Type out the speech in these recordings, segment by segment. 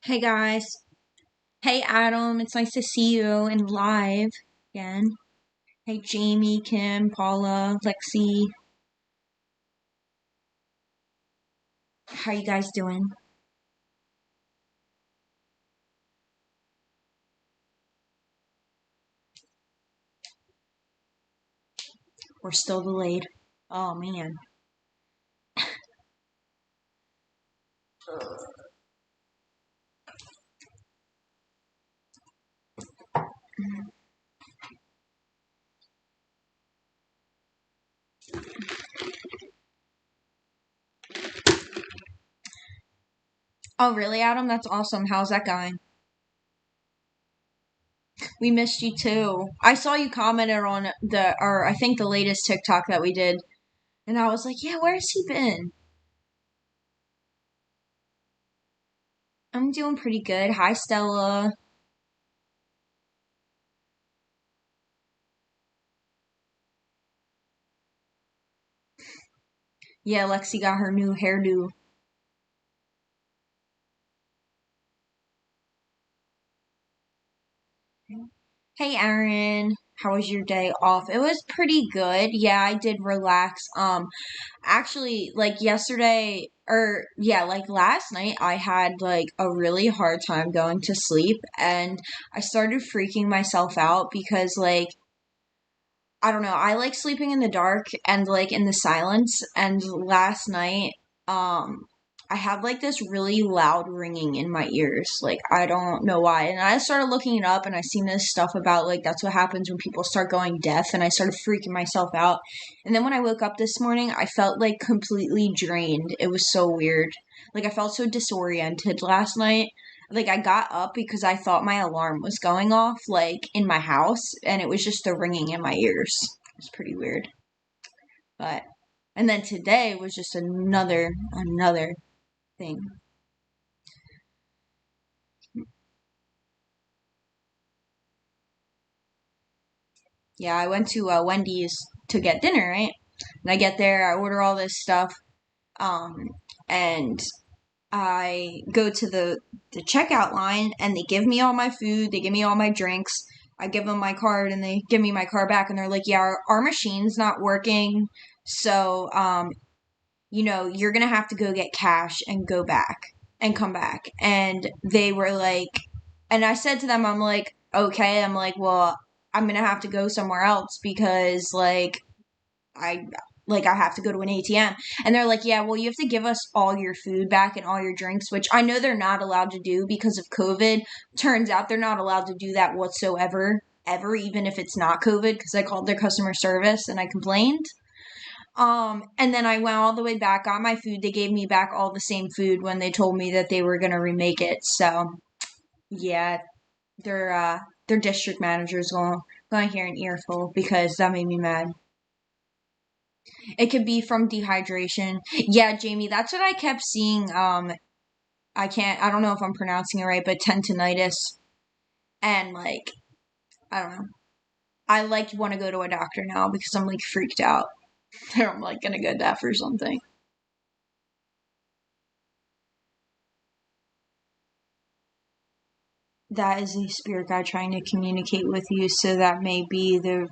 Hey guys. Hey Adam, it's nice to see you in live again. Hey Jamie, Kim, Paula, Lexi. How you guys doing? We're still delayed. Oh man. Oh really, Adam? That's awesome. How's that going? We missed you too. I saw you commented on or I think the latest TikTok that we did, and I was like, yeah, where's he been? I'm doing pretty good. Hi Stella. Yeah, Lexi got her new hairdo. Hey Aaron, how was your day off? It was pretty good. Yeah, I did relax. Actually, like yesterday or yeah, like last night I had like a really hard time going to sleep and I started freaking myself out because like I don't know, I like sleeping in the dark and like in the silence, and last night I had like this really loud ringing in my ears. Like I don't know why. And I started looking it up and I seen this stuff about like that's what happens when people start going deaf, and I started freaking myself out. And then when I woke up this morning, I felt like completely drained. It was so weird. Like I felt so disoriented last night. Like I got up because I thought my alarm was going off like in my house, and it was just the ringing in my ears. It's pretty weird. But and then today was just another thing. Yeah, I went to Wendy's to get dinner, right? And I get there, I order all this stuff, um, and I go to the checkout line, and they give me all my food, they give me all my drinks. I give them my card, and they give me my card back, and they're like, "Yeah, our machine's not working, so you're gonna have to go get cash and go back and come back." And they were like, and I said to them, I'm like, okay, I'm like, well, I'm gonna have to go somewhere else because I I have to go to an ATM. And they're like, yeah, well, you have to give us all your food back and all your drinks, which I know they're not allowed to do because of COVID. Turns out they're not allowed to do that whatsoever, ever, even if it's not COVID, because I called their customer service and I complained. And then I went all the way back, got my food. They gave me back all the same food when they told me that they were gonna remake it. So yeah, their district manager's going to hear an earful because that made me mad. It could be from dehydration. Yeah, Jamie, that's what I kept seeing. I don't know if I'm pronouncing it right, but tendinitis. And like, I don't know. I like want to go to a doctor now because I'm like freaked out. I'm like gonna get deaf or something. That is a spirit guide trying to communicate with you, so that may be the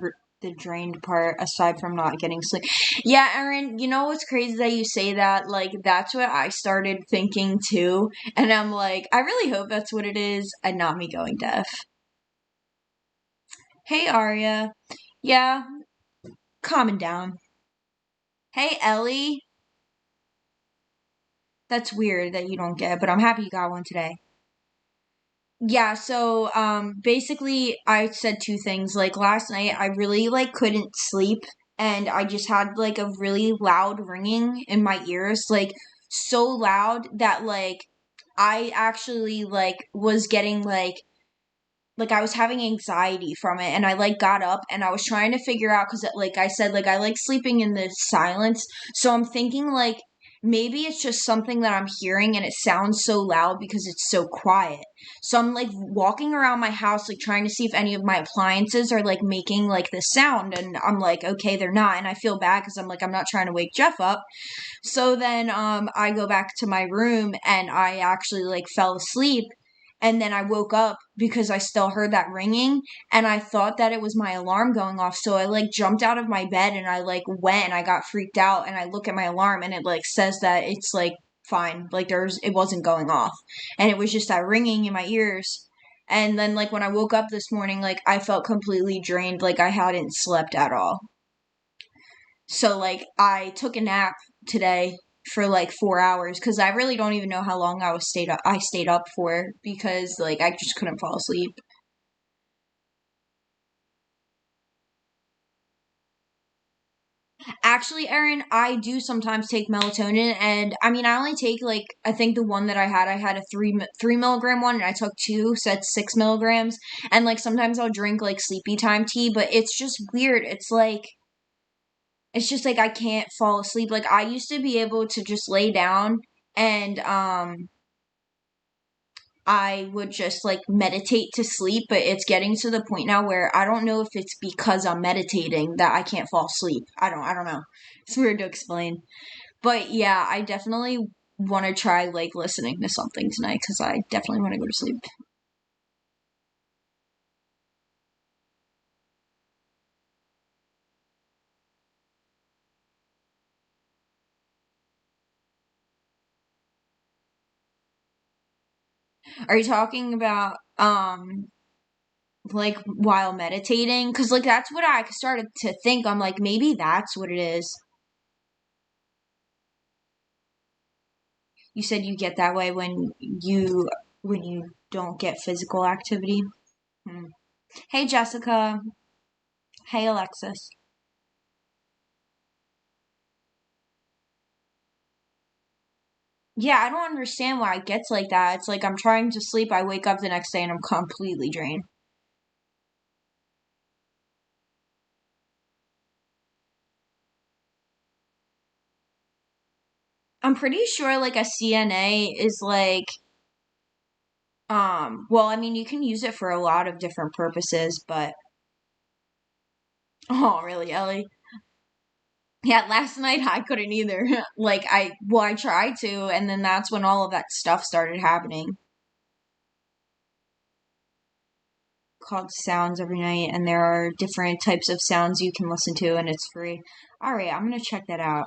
drained part aside from not getting sleep. Yeah, Erin, you know what's crazy that you say that? Like that's what I started thinking too, and I'm like, I really hope that's what it is and not me going deaf. Hey Arya. Yeah, calming down. Hey Ellie. That's weird that you don't get it, but I'm happy you got one today. Yeah, so basically I said two things. Like last night I really like couldn't sleep, and I just had like a really loud ringing in my ears, like so loud that like I actually like was getting like I was having anxiety from it, and I like got up and I was trying to figure out cuz like I said, like I like sleeping in the silence. So I'm thinking like maybe it's just something that I'm hearing and it sounds so loud because it's so quiet. So I'm like walking around my house like trying to see if any of my appliances are like making like the sound, and I'm like okay, they're not, and I feel bad cuz I'm like I'm not trying to wake Jeff up. So then I go back to my room and I actually like fell asleep, And then I woke up because I still heard that ringing and I thought that it was my alarm going off. So I like jumped out of my bed and I like went and I got freaked out and I look at my alarm and it like says that it's like fine. Like it wasn't going off. And it was just that ringing in my ears. And then like when I woke up this morning, like I felt completely drained, like I hadn't slept at all. So like I took a nap today for like 4 hours because I really don't even know how long I stayed up for because like I just couldn't fall asleep. Actually, Erin, I do sometimes take melatonin, and I mean I only take like I think the one that I had a 3 milligram one, and I took two, so that's 6 milligrams. And like sometimes I'll drink like sleepy time tea, but it's just weird. It's just like I can't fall asleep. Like I used to be able to just lay down and I would just like meditate to sleep, but it's getting to the point now where I don't know if it's because I'm meditating that I can't fall asleep. I don't know. It's weird to explain. But yeah, I definitely want to try like listening to something tonight cuz I definitely want to go to sleep. Are you talking about like while meditating? Cuz like that's what I started to think. I'm like maybe that's what it is. You said you get that way when you don't get physical activity. Hmm. Hey Jessica. Hey Alexis. Yeah, I don't understand why it gets like that. It's like I'm trying to sleep, I wake up the next day and I'm completely drained. I'm pretty sure like a CNA is like well, I mean you can use it for a lot of different purposes, but oh, really, Ellie? Yeah, last night I couldn't either. Like I tried to and then that's when all of that stuff started happening. Called Sounds every night and there are different types of sounds you can listen to and it's free. All right, I'm going to check that out.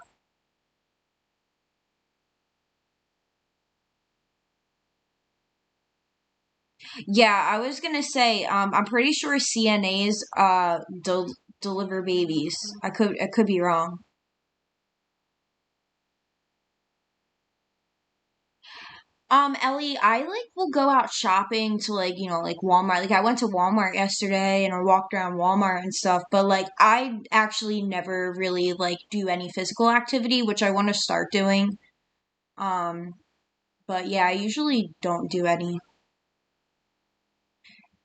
Yeah, I was gonna say, I'm pretty sure CNAs deliver babies. I could be wrong. Ellie, I like will go out shopping to like, like Walmart. Like I went to Walmart yesterday and I walked around Walmart and stuff, but like I actually never really like do any physical activity, which I want to start doing. Um, but yeah, I usually don't do any.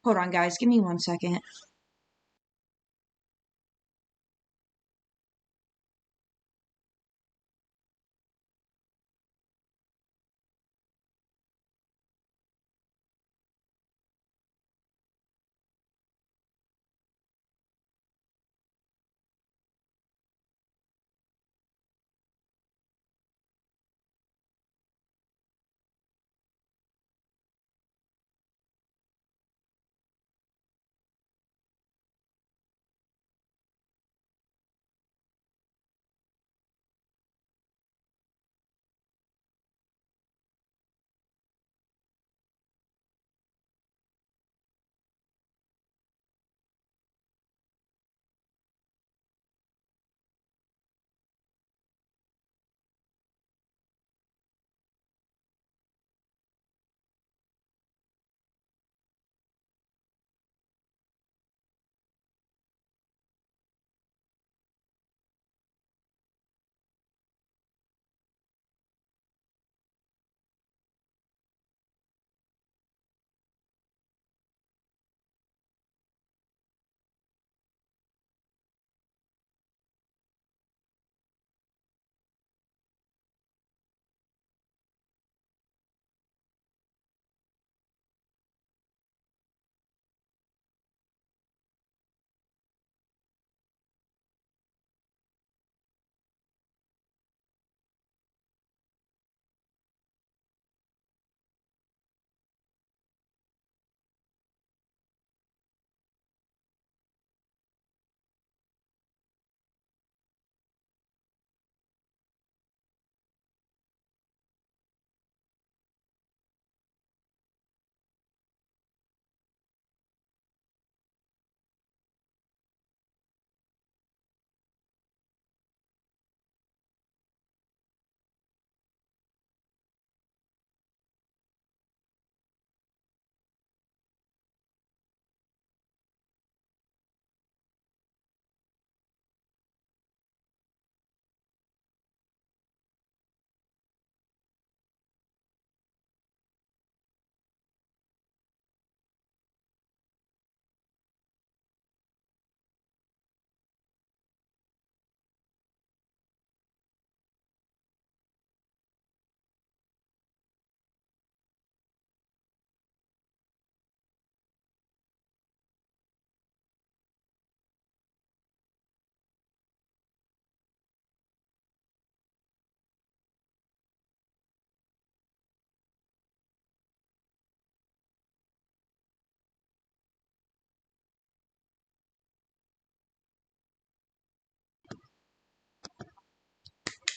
Hold on, guys, give me 1 second.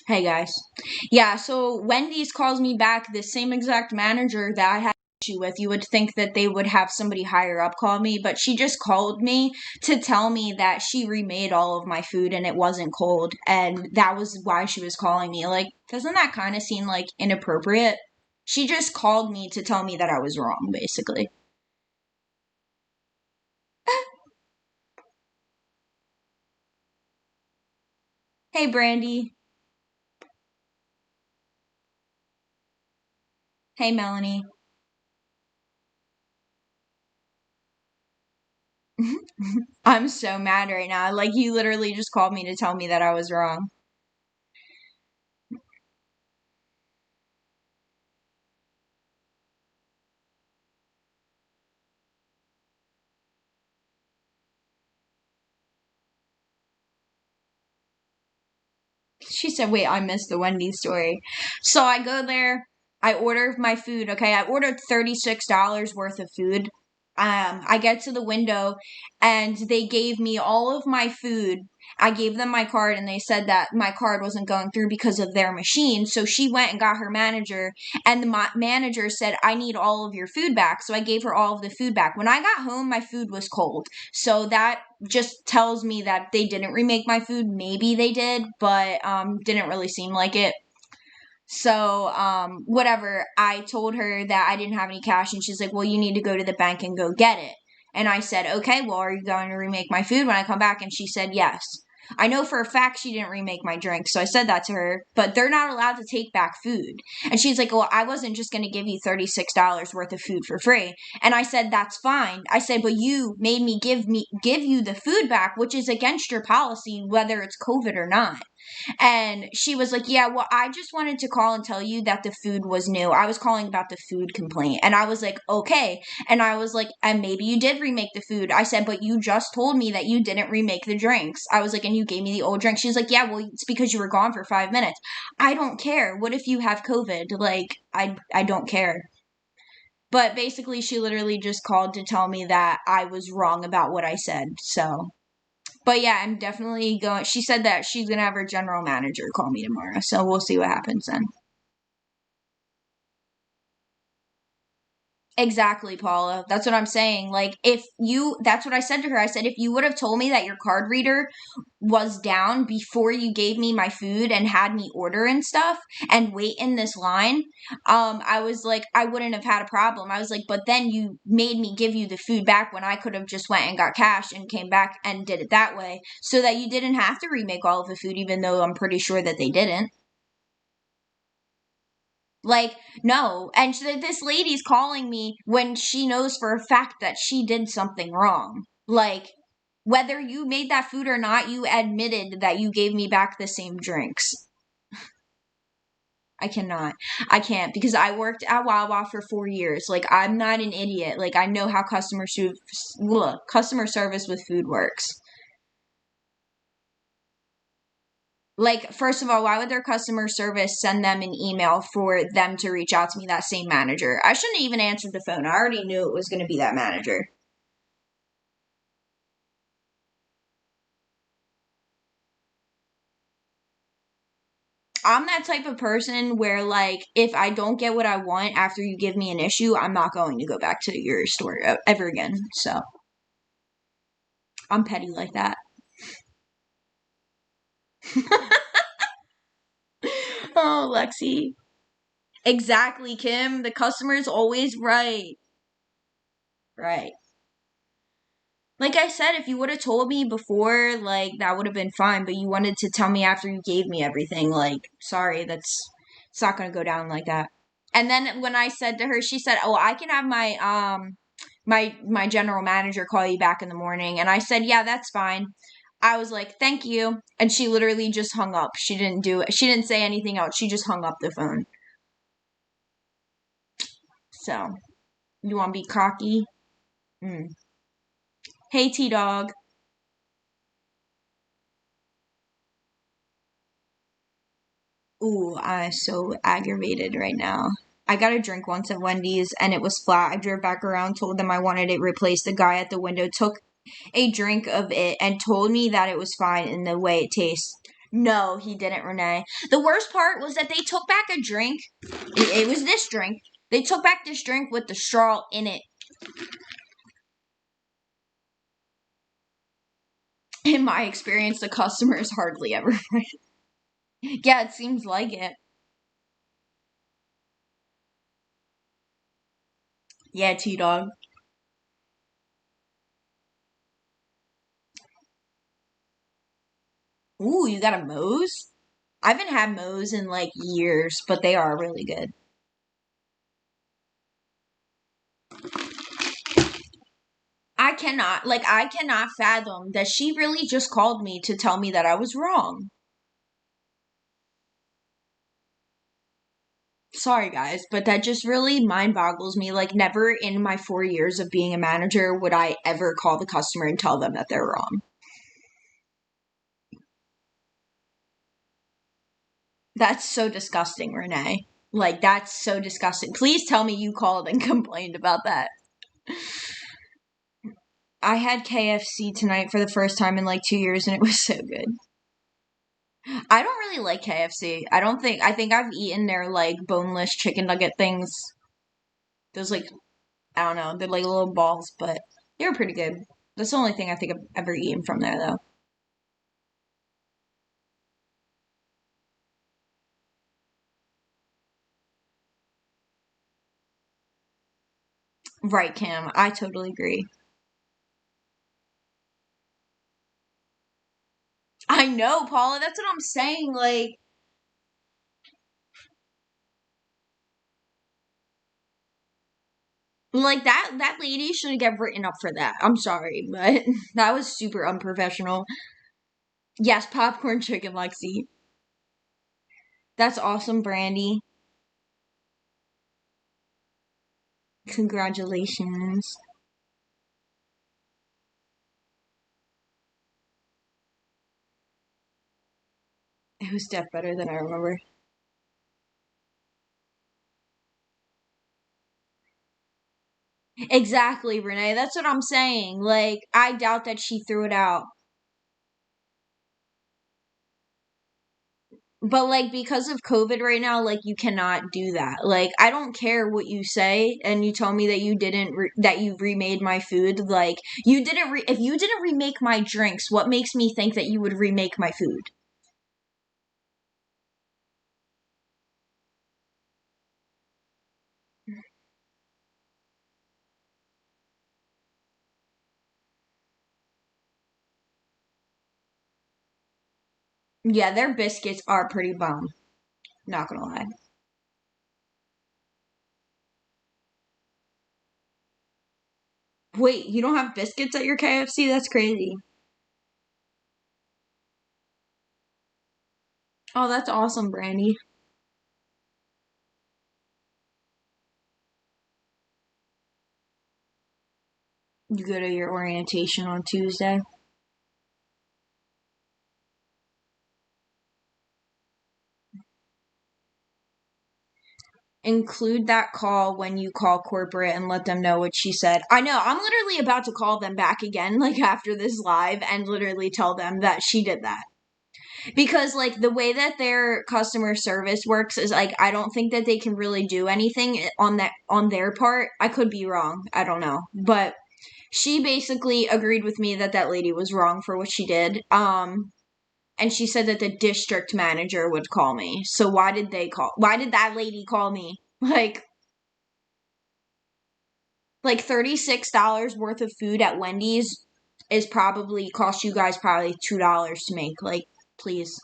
Hey guys. Yeah, so Wendy's calls me back, the same exact manager that I had an issue with. You would think that they would have somebody higher up call me, but she just called me to tell me that she remade all of my food and it wasn't cold. And that was why she was calling me. Like, doesn't that kind of seem like inappropriate? She just called me to tell me that I was wrong, basically. Hey, Brandy. Hey, Melanie. I'm so mad right now. Like, you literally just called me to tell me that I was wrong. She said, wait, I missed the Wendy's story. So I go there, I order my food, okay? I ordered $36 worth of food. I get to the window and they gave me all of my food. I gave them my card and they said that my card wasn't going through because of their machine. So she went and got her manager and the manager said, I need all of your food back. So I gave her all of the food back. When I got home, my food was cold. So that just tells me that they didn't remake my food. Maybe they did, but didn't really seem like it. So, whatever. I told her that I didn't have any cash, and she's like, well, you need to go to the bank and go get it. And I said, okay, well, are you going to remake my food when I come back? And she said, yes. I know for a fact she didn't remake my drink, so I said that to her, but they're not allowed to take back food. And she's like, well, I wasn't just going to give you $36 worth of food for free. And I said, that's fine. I said, but you made me give you the food back, which is against your policy, whether it's COVID or not. And she was like, yeah, well, I just wanted to call and tell you that the food was new. I was calling about the food complaint. And I was like, okay. And I was like, and maybe you did remake the food. I said, but you just told me that you didn't remake the drinks. I was like, and you gave me the old drink. She's like, yeah, well, it's because you were gone for 5 minutes. I don't care. What if you have COVID? Like, I don't care. But basically, she literally just called to tell me that I was wrong about what I said. So, but yeah, I'm definitely going. She said that she's gonna have her general manager call me tomorrow, so we'll see what happens then. Exactly, Paula. That's what I'm saying. Like, that's what I said to her. I said, if you would have told me that your card reader was down before you gave me my food and had me order and stuff and wait in this line, I was like, I wouldn't have had a problem. I was like, but then you made me give you the food back when I could have just went and got cash and came back and did it that way so that you didn't have to remake all of the food, even though I'm pretty sure that they didn't. Like, no. And this lady's calling me when she knows for a fact that she did something wrong. Like, whether you made that food or not, you admitted that you gave me back the same drinks. I cannot. I can't because I worked at Wawa for 4 years. Like, I'm not an idiot. Like, I know how customer service with food works. Like, first of all, why would their customer service send them an email for them to reach out to me, that same manager? I shouldn't have even answered the phone. I already knew it was going to be that manager. I'm that type of person where, like, if I don't get what I want after you give me an issue, I'm not going to go back to your store ever again. So, I'm petty like that. Oh, Lexi. Exactly, Kim. The customer's always right. Right. Like I said, if you would have told me before, like, that would have been fine, but you wanted to tell me after you gave me everything. Like, sorry, it's not going to go down like that. And then when I said to her, she said, "Oh, I can have my general manager call you back in the morning." And I said, "Yeah, that's fine." I was like, "Thank you." And she literally just hung up. She didn't do it. She didn't say anything else. She just hung up the phone. So, you want to be cocky? Mm. Hey, T-Dog. Ooh, I'm so aggravated right now. I got a drink once at Wendy's and it was flat. I drove back around, told them I wanted it replaced. The guy at the window took a drink of it and told me that it was fine in the way it tastes. No, he didn't, Renee. The worst part was that they took back a drink. It was this drink. They took back this drink with the straw in it. In my experience, the customer is hardly ever right. Yeah, it seems like it. Yeah, T-Dog. Ooh, you got a Moe's? I haven't had Moe's in like years, but they are really good. I cannot fathom that she really just called me to tell me that I was wrong. Sorry, guys, but that just really mind boggles me. Like, never in my 4 years of being a manager would I ever call the customer and tell them that they're wrong. That's so disgusting, Renee. Like, that's so disgusting. Please tell me you called and complained about that. I had KFC tonight for the first time in like 2 years and it was so good. I don't really like KFC. I think I've eaten their like boneless chicken nugget things. Those like, I don't know, they're like little balls, but they were pretty good. That's the only thing I think I've ever eaten from there though. Right, Cam. I totally agree. I know, Paula. That's what I'm saying. Like that lady should get written up for that. I'm sorry, but that was super unprofessional. Yes, popcorn chicken, Lexi. That's awesome, Brandy. Congratulations. It was def better than I remember. Exactly, Renee. That's what I'm saying. Like, I doubt that she threw it out. But like because of COVID right now, like you cannot do that. Like I don't care what you say, and you tell me that you didn't that you remade my food. Like you didn't if you didn't remake my drinks, what makes me think that you would remake my food? Yeah, their biscuits are pretty bomb. Not gonna lie. Wait, you don't have biscuits at your KFC? That's crazy. Oh, that's awesome, Brandy. You go to your orientation on Tuesday. Include that call when you call corporate and let them know what she said. I know, I'm literally about to call them back again, like after this live, and literally tell them that she did that. Because, like, the way that their customer service works is, like, I don't think that they can really do anything on their part. I could be wrong. I don't know. But she basically agreed with me that that lady was wrong for what she did. And she said that the district manager would call me. So why did that lady call me? Like $36 worth of food at Wendy's is probably cost you guys probably $2 to make. Like, please.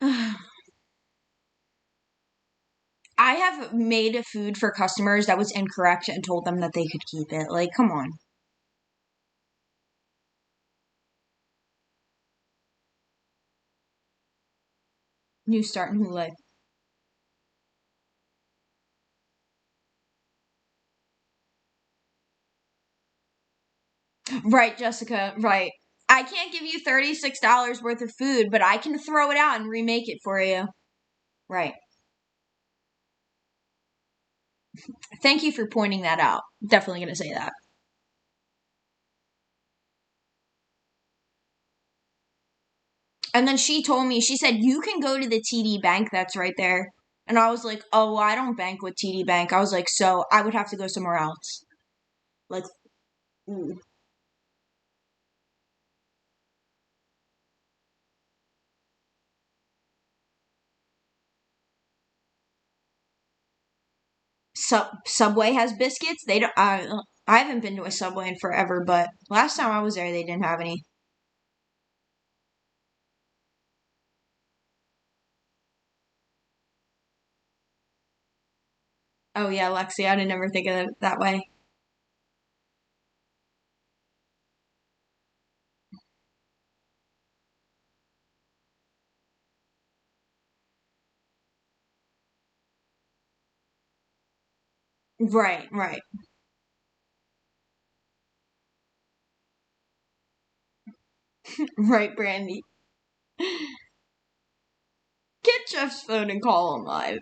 I have made a food for customers that was incorrect and told them that they could keep it. Like, come on. New start and new. Right, Jessica, right. I can't give you $36 worth of food, but I can throw it out and remake it for you. Right. Thank you for pointing that out. Definitely going to say that. And then she told me, she said, you can go to the TD Bank that's right there. And I was like, oh, well, I don't bank with TD Bank. I was like, so I would have to go somewhere else. Like, ooh. Subway has biscuits. They don't. I haven't been to a Subway in forever, but last time I was there, they didn't have any. Oh yeah, Lexi, I didn't ever think of it that way. Right, right, right, Brandy. Get Jeff's phone and call him live.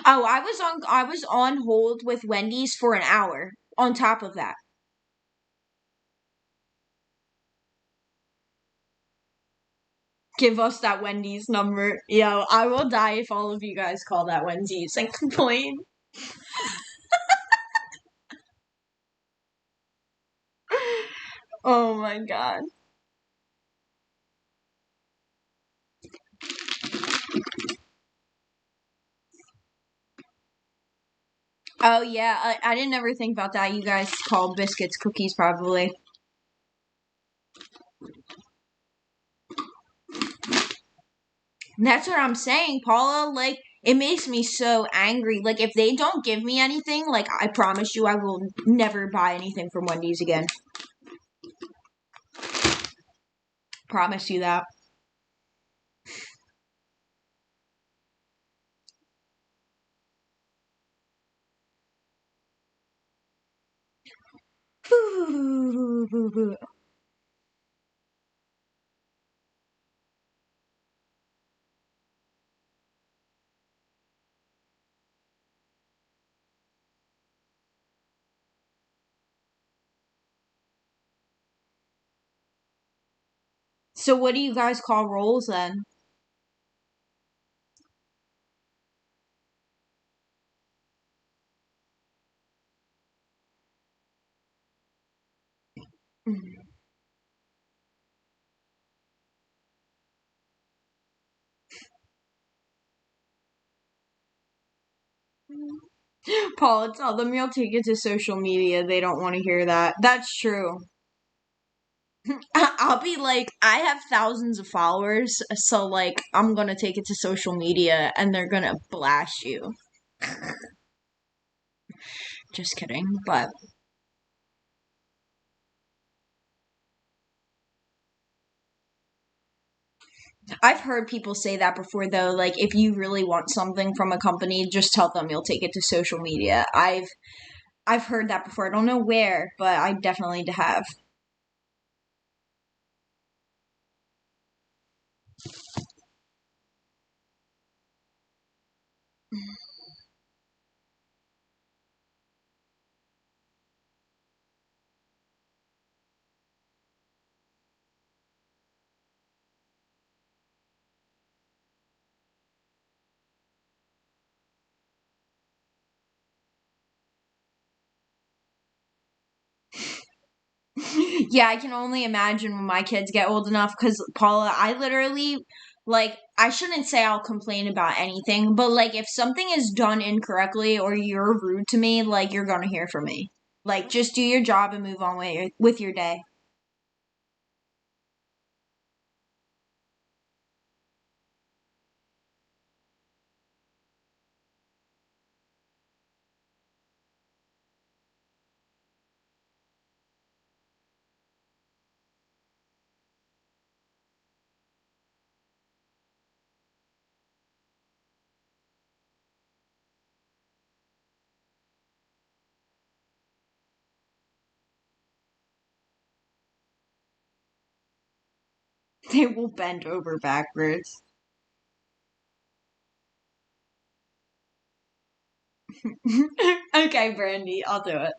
Oh, I was on hold with Wendy's for an hour. On top of that, give us that Wendy's number. Yo, I will die if all of you guys call that Wendy's and complain. Oh my god. Oh yeah, I didn't ever think about that. You guys call biscuits cookies probably. That's what I'm saying, Paula. Like, it makes me so angry. Like, if they don't give me anything, like, I promise you, I will never buy anything from Wendy's again. Promise you that. So, what do you guys call rolls then? Paula, tell them you'll take it to social media. They don't want to hear that. That's true. I'll be like, I have thousands of followers, so like, I'm gonna take it to social media and they're gonna blast you. Just kidding, but I've heard people say that before though. Like, if you really want something from a company, just tell them you'll take it to social media. I've heard that before. I don't know where, but I definitely have. Yeah, I can only imagine when my kids get old enough. Because Paula, I literally like, I shouldn't say I'll complain about anything, but like, if something is done incorrectly or you're rude to me, like, you're gonna hear from me. Like, just do your job and move on with your day. They will bend over backwards. Okay, Brandy, I'll do it.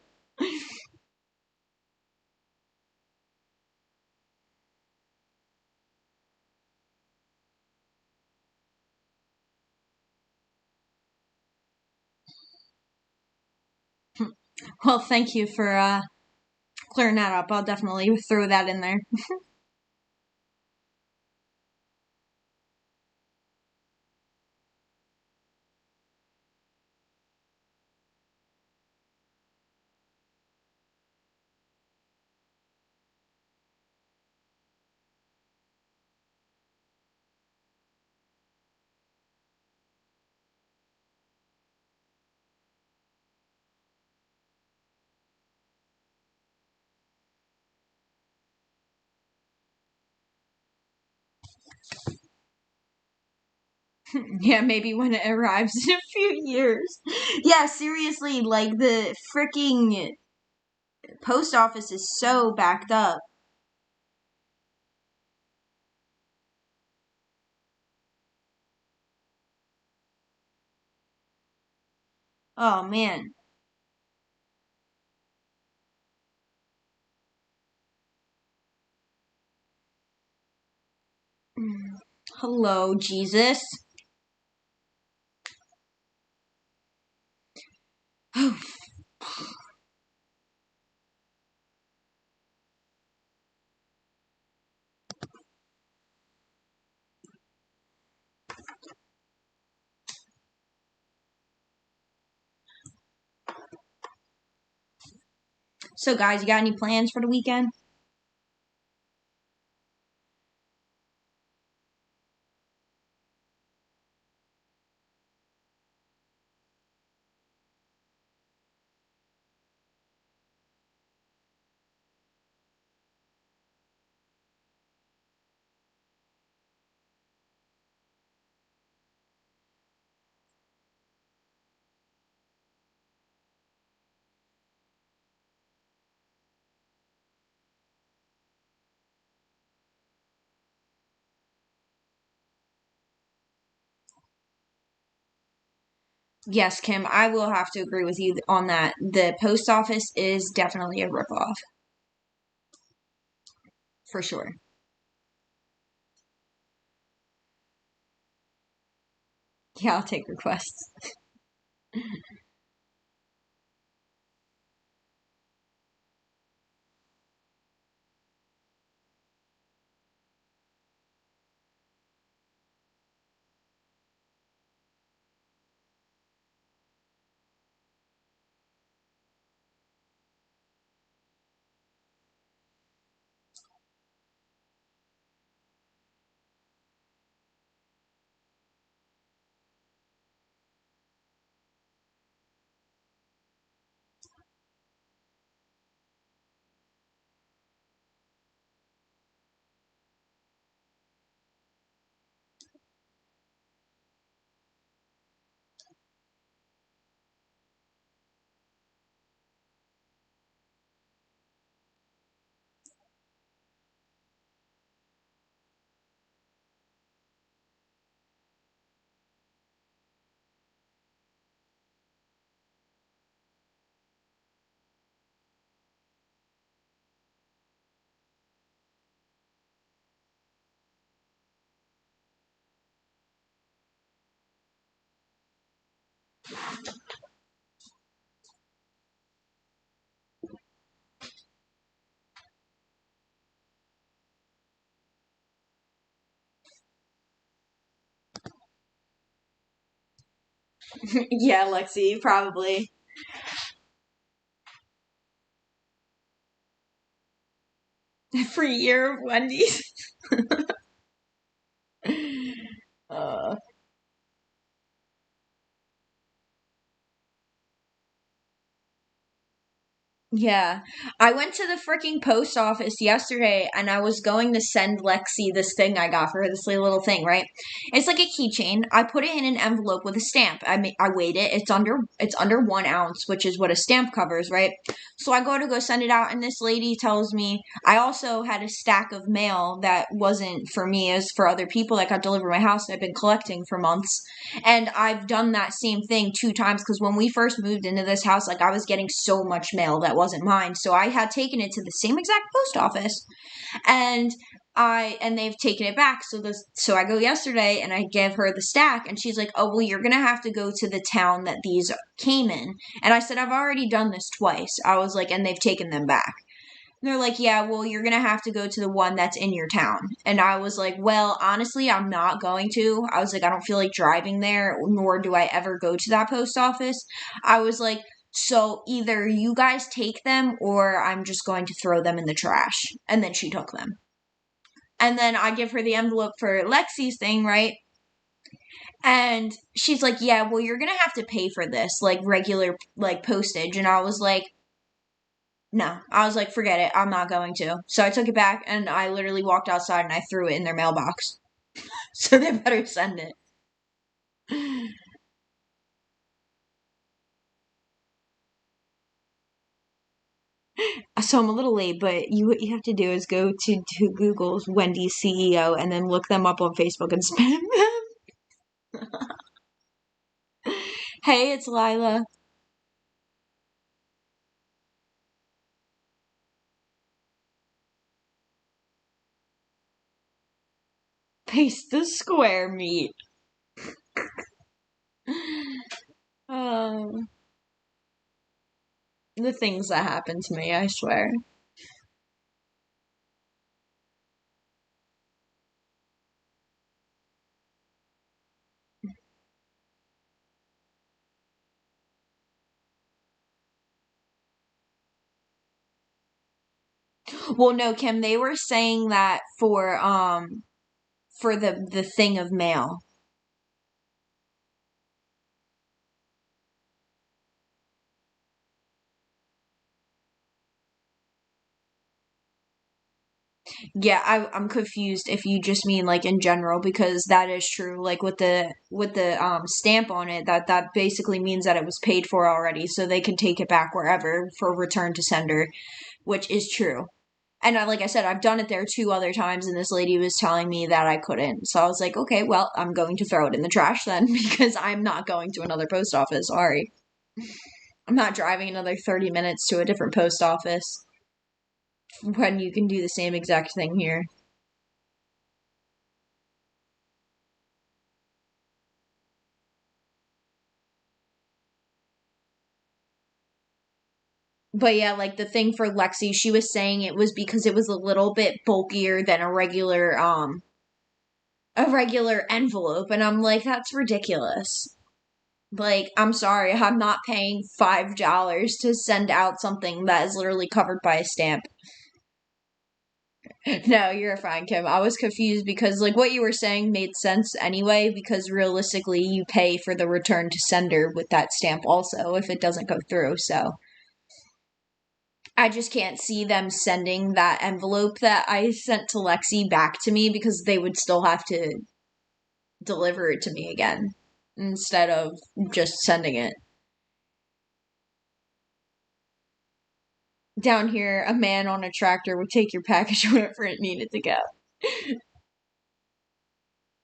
Well, thank you for clearing that up. I'll definitely throw that in there. Yeah, maybe when it arrives in a few years. Yeah, seriously, like the freaking post office is so backed up. Oh man. Hello, Jesus. So, guys, you got any plans for the weekend? Yes, Kim, I will have to agree with you on that. The post office is definitely a ripoff, for sure. Yeah, I'll take requests. Yeah, Lexi, probably. Free year of Wendy's. uh, Yeah. I went to the freaking post office yesterday and I was going to send Lexi this thing I got for her, this little thing, right? It's like a keychain. I put it in an envelope with a stamp. I weighed it. It's under 1 ounce, which is what a stamp covers, right? So I go send it out and this lady tells me I also had a stack of mail that wasn't for me, it was for other people that got delivered to my house that I've been collecting for months. And I've done that same thing 2 times because when we first moved into this house, like I was getting so much mail that wasn't mine. So I had taken it to the same exact post office. And and they've taken it back. So I go yesterday and I give her the stack, and she's like, "Oh, well, you're gonna have to go to the town that these came in." And I said, "I've already done this twice." I was like, "And they've taken them back." And they're like, "Yeah, well, you're gonna have to go to the one that's in your town." And I was like, "Well, honestly, I'm not going to." I was like, "I don't feel like driving there, nor do I ever go to that post office." I was like, "So either you guys take them, or I'm just going to throw them in the trash." And then she took them. And then I give her the envelope for Lexi's thing, right? And she's like, "Yeah, well, you're gonna have to pay for this, like regular, like postage." And I was like, "No." I was like, "Forget it. I'm not going to." So I took it back and I literally walked outside and I threw it in their mailbox. So they better send it. So I'm a little late, but what you have to do is go to Google's Wendy's CEO and then look them up on Facebook and spam them. Hey, it's Lila. Paste the square meat. Um, the things that happen to me, I swear. Well, no, Kim, they were saying that for the thing of mail. Yeah, I'm confused if you just mean like in general, because that is true. Like with the stamp on it, that basically means that it was paid for already, so they can take it back wherever for return to sender, which is true. And like I said, I've done it there two other times, and this lady was telling me that I couldn't. So I was like, okay, well, I'm going to throw it in the trash then because I'm not going to another post office. Sorry. I'm not driving another 30 minutes to a different post office when you can do the same exact thing here. But yeah, like the thing for Lexi, she was saying it was because it was a little bit bulkier than a regular envelope, and I'm like, that's ridiculous. Like, I'm sorry, I'm not paying $5 to send out something that is literally covered by a stamp. No, you're fine, Kim. I was confused because, like, what you were saying made sense anyway, because realistically, you pay for the return to sender with that stamp also if it doesn't go through, so. I just can't see them sending that envelope that I sent to Lexi back to me because they would still have to deliver it to me again instead of just sending it. Down here, a man on a tractor would take your package wherever it needed to go.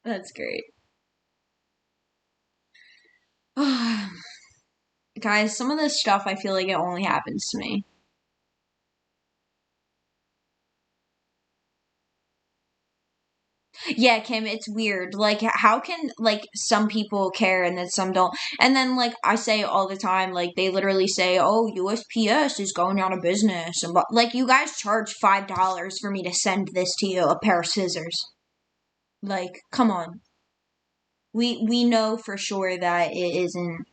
That's great. Guys, some of this stuff I feel like it only happens to me. Yeah, Kim, it's weird. Like, how can, like, some people care and then some don't? And then, like, I say all the time, like, they literally say, oh, USPS is going out of business. And, like, you guys charge $5 for me to send this to you, a pair of scissors. Like, come on. We know for sure that it isn't,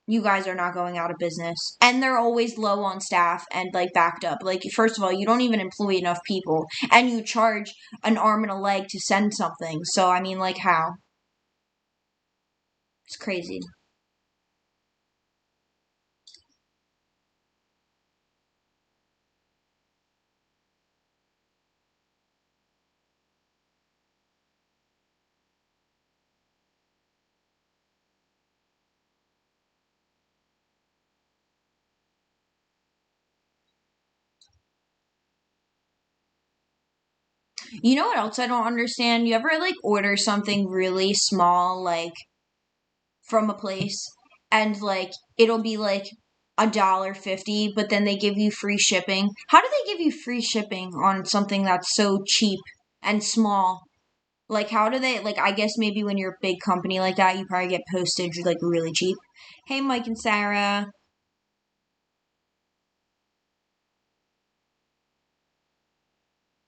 you guys are not going out of business. And they're always low on staff and, like, backed up. Like, first of all, you don't even employ enough people. And you charge an arm and a leg to send something. So, I mean, like, how? It's crazy. You know what else I don't understand? You ever like order something really small, like from a place, and like it'll be like $1.50, but then they give you free shipping. How do they give you free shipping on something that's so cheap and small? Like, how do they, like, I guess maybe when you're a big company like that, you probably get postage, like, really cheap. Hey, Mike and Sarah.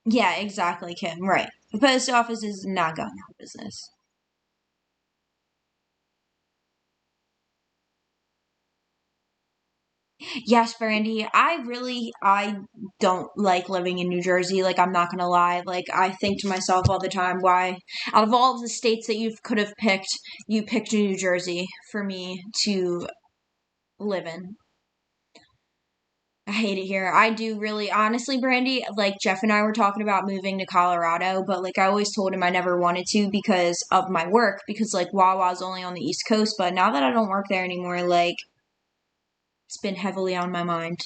Yeah, exactly, Kim. Right. The post office is not going out of business. Yes, Brandy, I don't like living in New Jersey. Like, I'm not gonna lie. Like, I think to myself all the time, why, out of all of the states that you could have picked, you picked New Jersey for me to live in. I hate it here. I do really, honestly, Brandy, like Jeff and I were talking about moving to Colorado, but like I always told him I never wanted to because of my work, because like Wawa's only on the East Coast, but now that I don't work there anymore, like it's been heavily on my mind.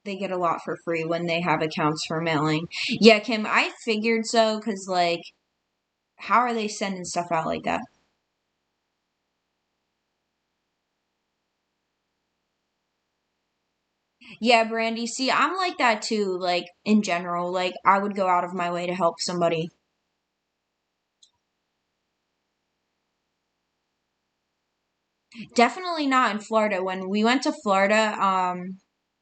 They get a lot for free when they have accounts for mailing. Yeah, Kim, I figured so because like, how are they sending stuff out like that? Yeah, Brandy. See, I'm like that too. Like in general, like I would go out of my way to help somebody. Definitely not in Florida. When we went to Florida,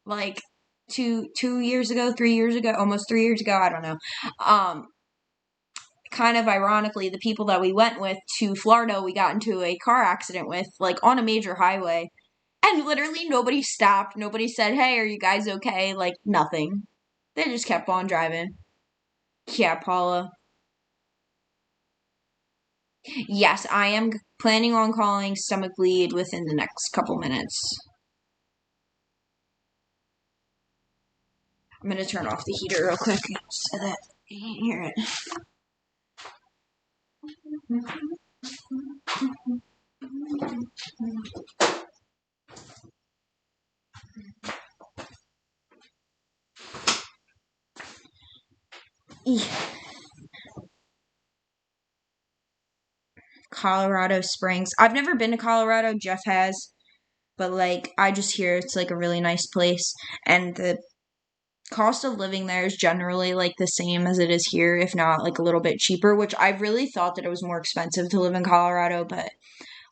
like two years ago, 3 years ago, almost 3 years ago, I don't know. Um, kind of ironically, the people that we went with to Florida, we got into a car accident with, like on a major highway. And literally nobody stopped. Nobody said, "Hey, are you guys okay?" Like nothing. They just kept on driving. Yeah, Paula. Yes, I am planning on calling stomach bleed within the next couple minutes. I'm gonna turn off the heater real quick so that you can't hear it. Colorado Springs. I've never been to Colorado. Jeff has, but like I just hear it's like a really nice place, and the cost of living there is generally like the same as it is here, if not like a little bit cheaper. Which I really thought that it was more expensive to live in Colorado, but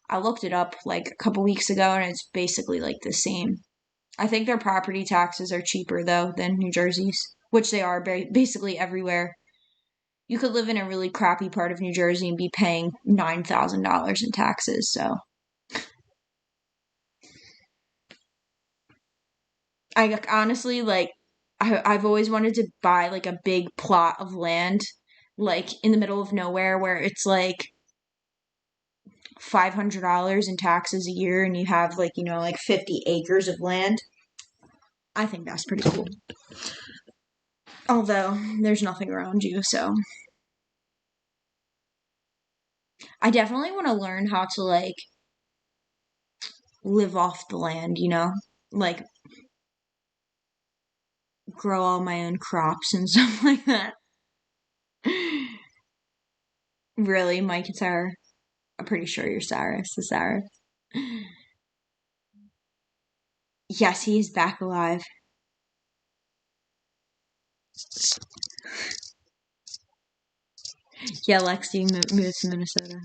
I looked it up like a couple weeks ago, and it's basically like the same. I think their property taxes are cheaper though than New Jersey's, which they are basically everywhere. You could live in a really crappy part of New Jersey and be paying $9,000 in taxes. So I honestly like I've always wanted to buy like a big plot of land like in the middle of nowhere where it's like $500 in taxes a year and you have like, like 50 acres of land. I think that's pretty cool. Although there's nothing around you, so I definitely want to learn how to like live off the land, Like grow all my own crops and stuff like that. Really, Mike and Sarah? I'm pretty sure you're Cyrus, the Sarah. Yes, he is back alive. Yeah, Lexi moved to Minnesota.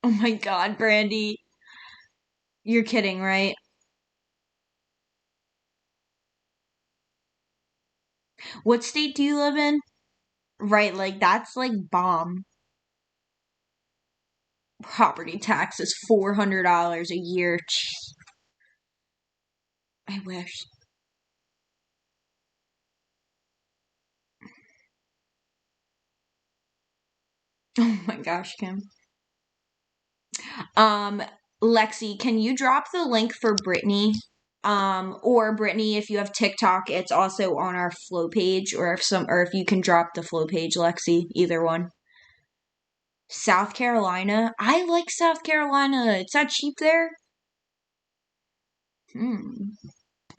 Oh my god, Brandy. You're kidding, right? What state do you live in? Right, like that's like bomb. Property tax is $400 a year. I wish. Oh my gosh, Kim. Lexi, can you drop the link for Brittany? Or Brittany, if you have TikTok, it's also on our flow page, or if you can drop the flow page, Lexi, either one. South Carolina. I like South Carolina. It's not cheap there.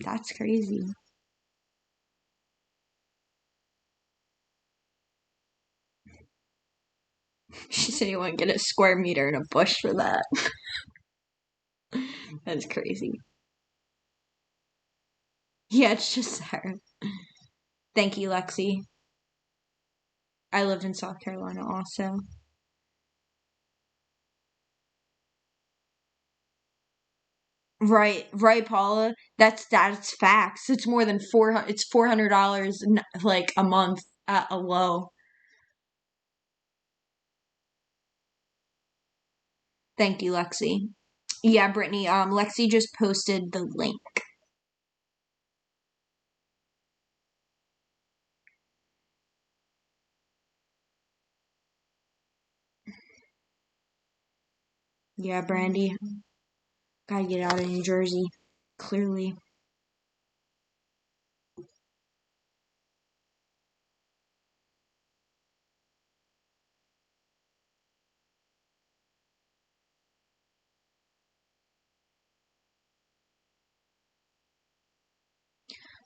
That's crazy. She said you want to get a square meter and a bush for that. That's crazy. Yeah, it's just Sarah. Thank you, Lexi. I lived in South Carolina also. Right, Paula. That's facts. It's more than It's $400 like a month at a low. Thank you, Lexi. Yeah, Brittany. Lexi just posted the link. Yeah, Brandy. Gotta get out of New Jersey. Clearly.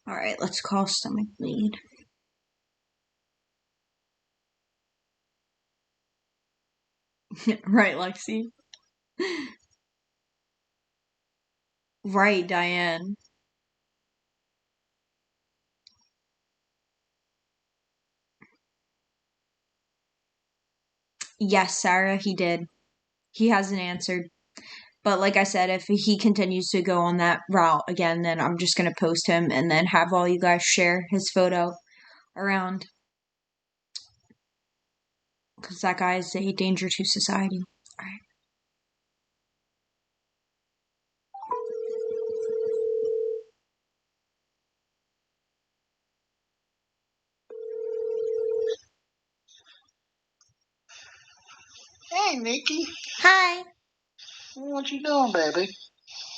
All right, let's call stomach bleed. Right, Lexi. Right, Diane. Yes, Sarah, he did. He hasn't answered. But like I said, if he continues to go on that route again, then I'm just going to post him and then have all you guys share his photo around. Because that guy is a danger to society. All right. Hey, Nikki. Hi. What you doing, baby?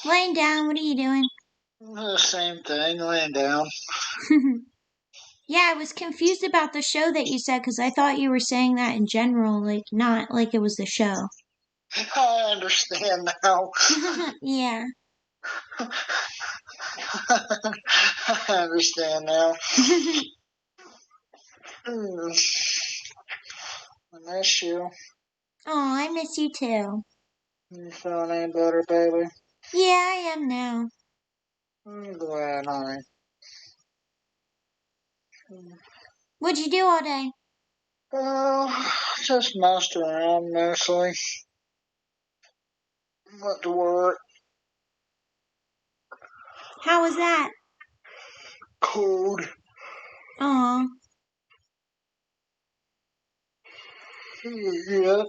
Laying down. What are you doing? The same thing, laying down. Yeah, I was confused about the show that you said because I thought you were saying that in general, like not like it was the show. I understand now. Yeah. I understand now. I miss you. Oh, I miss you too. You feeling any better, baby? Yeah, I am now. I'm glad, honey. What'd you do all day? Well, just messed around mostly. Went to work. How was that? Cold. Aw. Yep.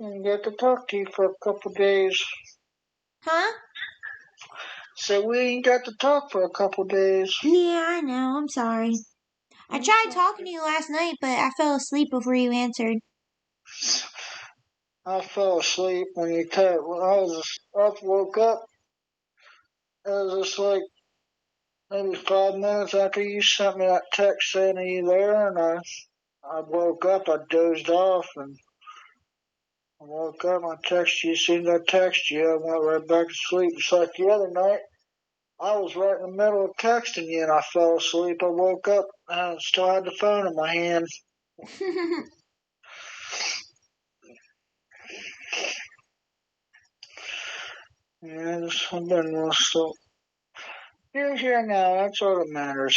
Didn't get to talk to you for a couple days. Huh? So we ain't got to talk for a couple days. Yeah, I know. I'm sorry. I tried talking to you last night, but I fell asleep before you answered. I fell asleep when you texted. When I was up, woke up. It was just like maybe 5 minutes after you sent me that text saying, "Are you there?" And I woke up. I dozed off, and I woke up. I texted you. As soon as I texted you, I went right back to sleep. Just like the other night, I was right in the middle of texting you, and I fell asleep. I woke up, and I still had the phone in my hand. Yeah, I've been so. You're here now. That's all that matters.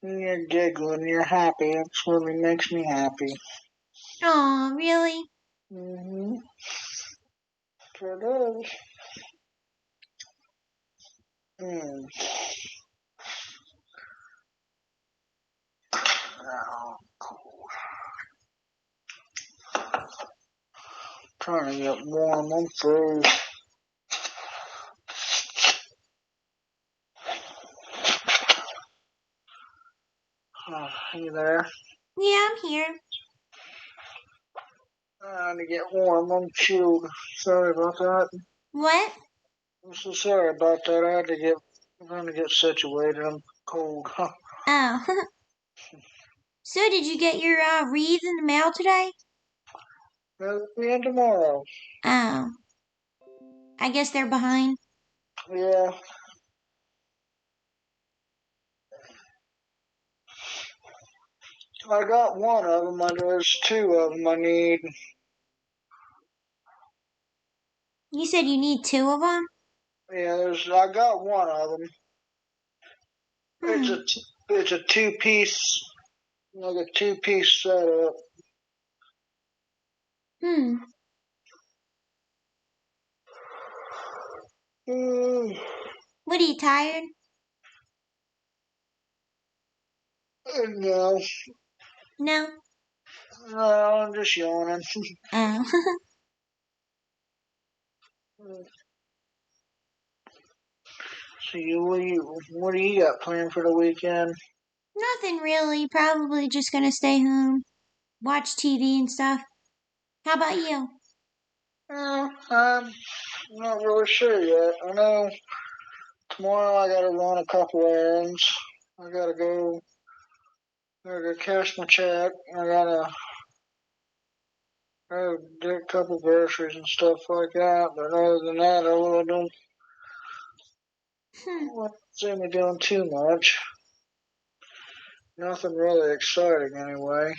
You're giggling. You're happy. That's what really makes me happy. Aw, really? Mm-hmm. Sure does. Mm. Oh, cool. Trying to get warm. I'm froze. You there? Yeah, I'm here. To get warm. I'm chilled. Sorry about that. What? I'm so sorry about that. I'm going to get situated. I'm cold. Oh. So, did you get your wreaths in the mail today? It'll be in tomorrow. Oh. I guess they're behind. Yeah. I got one of them. There's two of them I need. You said you need two of them? Yeah, I got one of them. Hmm. It's a two-piece, like a two-piece setup. Hmm. Mm, What, are you tired? no, No. no, I'm just yawning. Oh. So what do you got planned for the weekend? Nothing really. Probably just gonna stay home, watch TV and stuff. How about you? I'm not really sure yet. I know tomorrow I gotta run a couple errands. I gotta go cash my check. I gotta do a couple groceries and stuff like that. But other than that, I really don't Hmm. see me doing too much. Nothing really exciting anyway.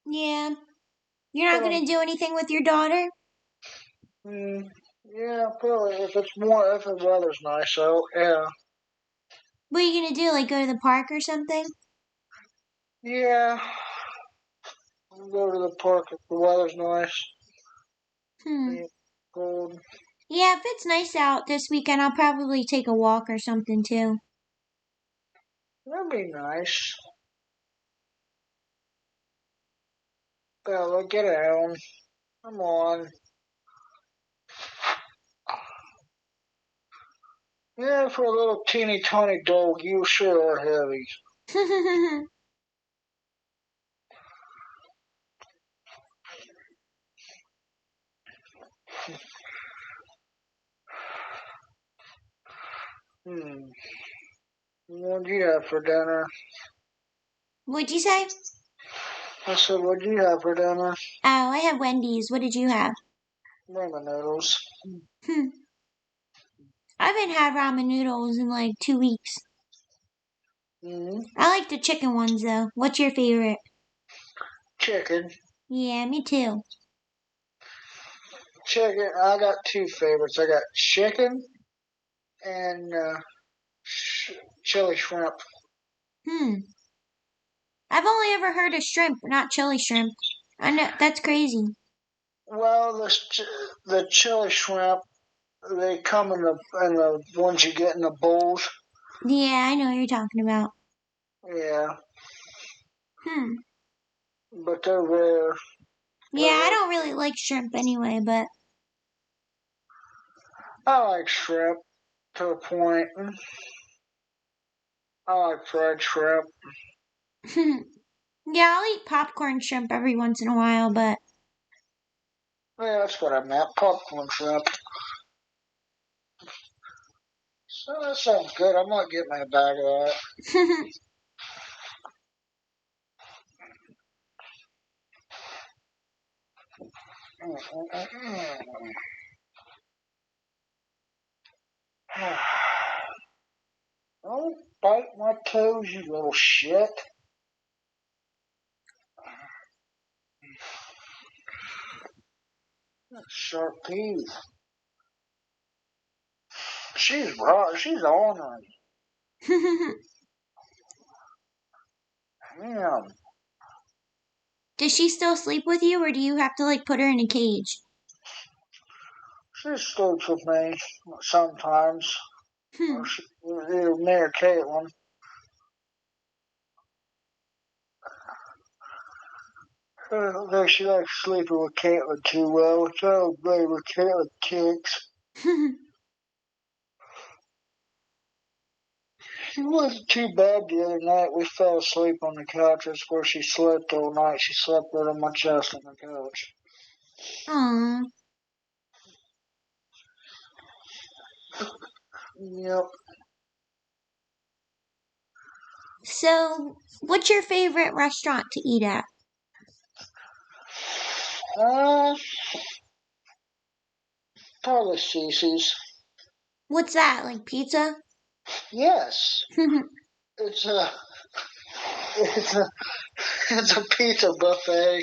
Yeah. You're not But gonna do anything with your daughter? yeah, probably if the weather's nice out, yeah. What are you gonna do? Like go to the park or something? Yeah, I'll go to the park if the weather's nice. Hmm. Ain't cold. Yeah, if it's nice out this weekend, I'll probably take a walk or something too. That'd be nice. Bella, get down. Come on. Yeah, for a little teeny tiny dog, you sure are heavy. Hmm. What'd you have for dinner? What'd you say? I said, what'd you have for dinner? Oh, I have Wendy's. What did you have? Ramen noodles. Hmm. I haven't had ramen noodles in like 2 weeks. Mm-hmm. I like the chicken ones though. What's your favorite? Chicken. Yeah, me too. Chicken. I got two favorites. I got chicken and chili shrimp. Hmm. I've only ever heard of shrimp, not chili shrimp. I know that's crazy. Well, the chili shrimp, they come in the ones you get in the bowls. Yeah, I know what you're talking about. Yeah, Hmm. but they're rare. Yeah, They're I rare. don't really like shrimp anyway, but I like shrimp to a point. I like fried shrimp. yeah, I'll eat popcorn shrimp every once in a while, but Yeah, that's what I meant. Popcorn shrimp. So that sounds good. I might get me a bag of that. Don't bite my toes, you little shit. Sharp teeth. She's raw. She's ornery. Damn. does she still sleep with you, or do you have to like put her in a cage? She sleeps with me sometimes. Or Hmm. she, either me or Caitlin. I don't think she likes sleeping with Caitlin too well, which I don't blame her. Caitlin kicks. She wasn't too bad the other night. We fell asleep on the couch. That's where she slept all night. She slept right on my chest on the couch. Aw. Yep. So, what's your favorite restaurant to eat at? Uh, probably Cece's. What's that, like pizza? Yes. It's a, it's a, it's a pizza buffet.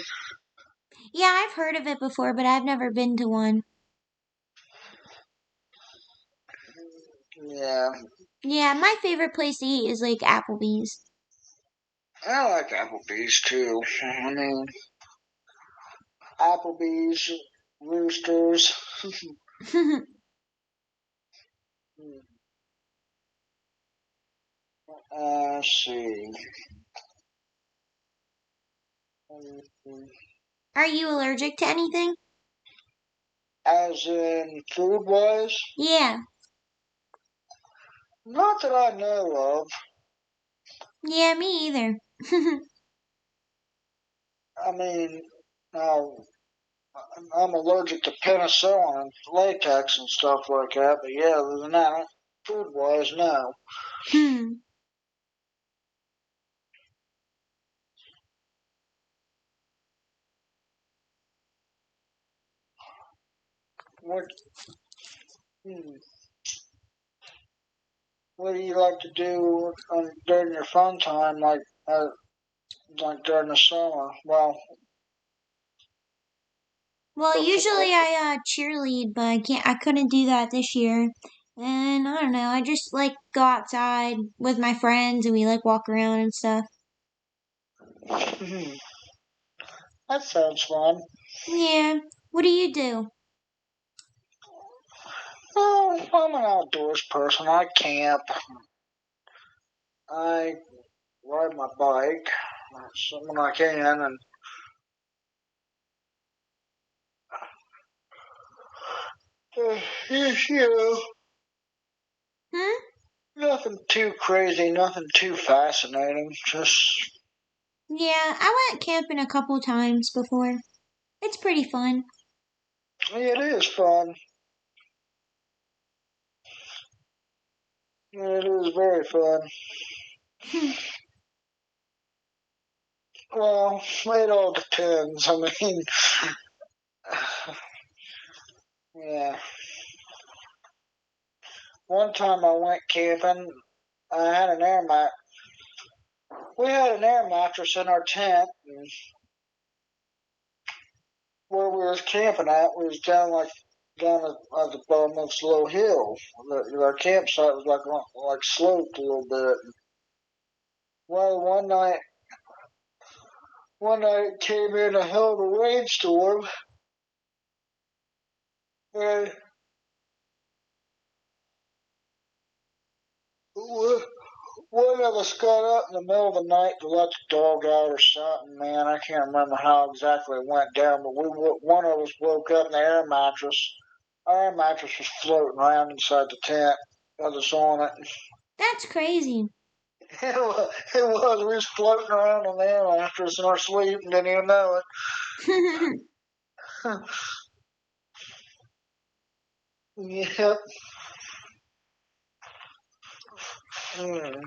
Yeah, I've heard of it before, but I've never been to one. Yeah. Yeah, my favorite place to eat is like Applebee's. I like Applebee's too. I mean, Applebee's, Roosters. Let's see. Are you allergic to anything? As in food wise, Yeah. not that I know of. Yeah, me either. I mean, now I'm allergic to penicillin and latex and stuff like that, but yeah, other than that, food wise, no. Hmm. What hmm, what do you like to do during your fun time, like during the summer? Well, Well, before. usually I cheerlead, but I couldn't do that this year. And I don't know, I just like go outside with my friends and we like walk around and stuff. That sounds fun. Yeah. What do you do? Oh, I'm an outdoors person. I camp. I ride my bike when I can, and you know, Hmm? nothing too crazy, nothing too fascinating. Just Yeah, I went camping a couple times before. It's pretty fun. it is fun. It is very fun. Well, it all depends. I mean, yeah. One time I went camping. I had an air mat. We had an air mattress in our tent, and where we was camping at was down at the bottom of this low hill. Our campsite was like sloped a little bit. Well, one night it came in a hell of a rainstorm, and one of us got up in the middle of the night to let the dog out or something. Man, I can't remember how exactly it went down, but one of us woke up in the air mattress. Our air mattress was floating around inside the tent with us on it. That's crazy. It was. We was floating around on the air mattress in our sleep and didn't even know it. Yep. Hmm.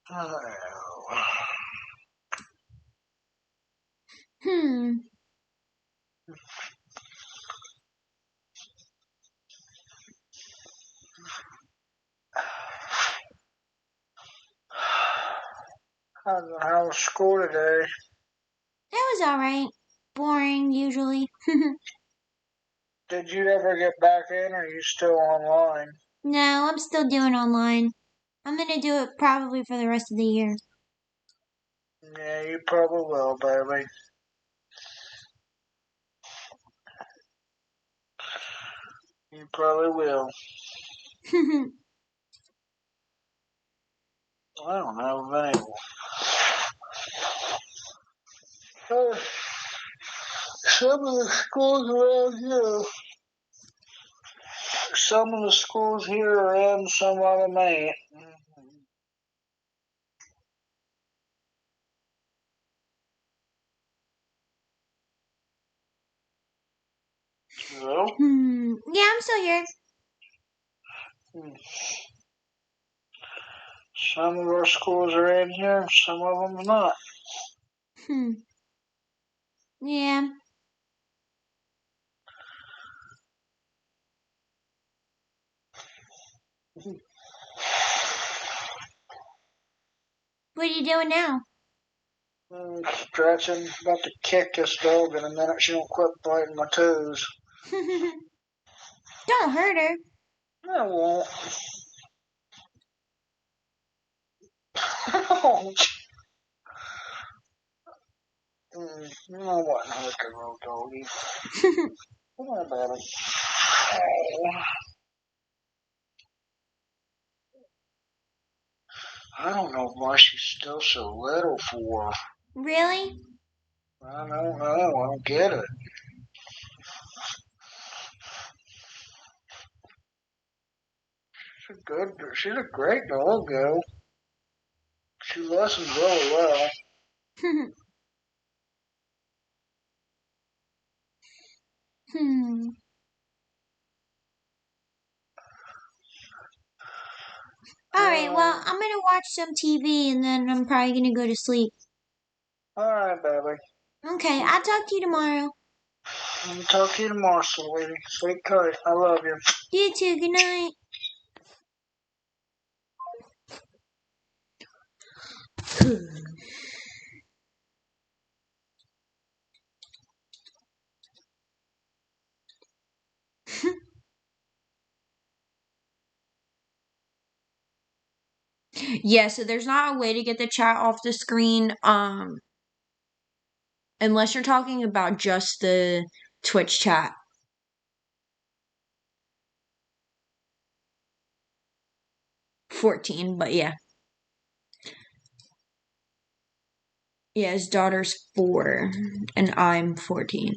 Oh. Hmm. How was school today? It was alright. Boring, usually. Did you ever get back in, or are you still online? No, I'm still doing online. I'm gonna do it probably for the rest of the year. Yeah, you probably will, baby. You probably will. I don't know, man. Some of the schools around here some of the schools here are in, some of them ain't. So, Yeah, I'm still here. some of our schools are in here, some of them are not. Yeah. What are you doing now? Stretching, about to kick this dog in a minute. She don't quit biting my toes. Don't hurt her. I won't. I won't. I wouldn't hurt the little doggy. Come on, baby. Oh, I don't know why she's still so little for. Really? I don't know. I don't get it. She's a great dog, though. She listens really well. Alright, well, I'm gonna watch some TV and then I'm probably gonna go to sleep. All right, baby. Okay, I'll talk to you tomorrow. I'll talk to you tomorrow, sweetie. Sleep tight. I love you. You too, good night. Yeah, so there's not a way to get the chat off the screen, unless you're talking about just the Twitch chat. 14, but yeah. Yeah, his daughter's 4, and I'm 14.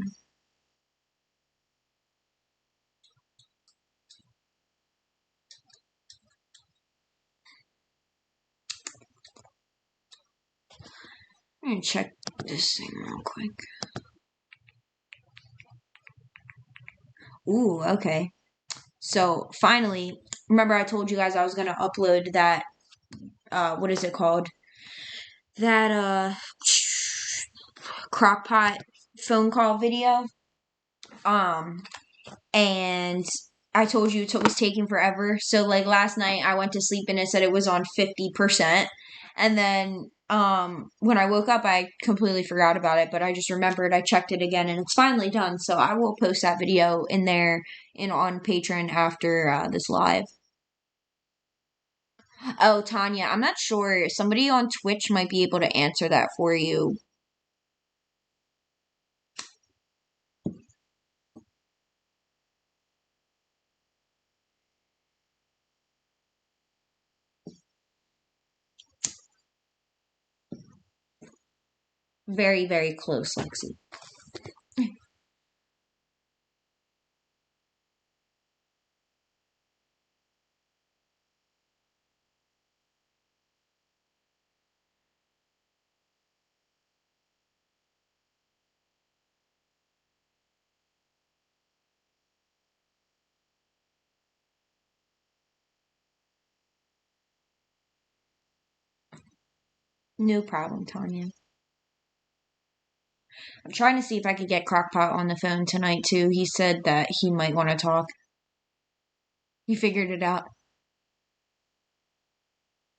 I'm gonna check this thing real quick. Ooh, okay. So finally, remember I told you guys I was gonna upload that, what is it called? That, crockpot phone call video. And I told you it was taking forever. So like last night I went to sleep and it said it was on 50%. And then when I woke up I completely forgot about it, but I just remembered. I checked it again and it's finally done. So I will post that video in there on Patreon after this live. Oh, Tanya, I'm not sure. Somebody on Twitch might be able to answer that for you. Very, very close, Lexi. No problem, Tanya. I'm trying to see if I could get Crockpot on the phone tonight too. He said that he might want to talk. He figured it out.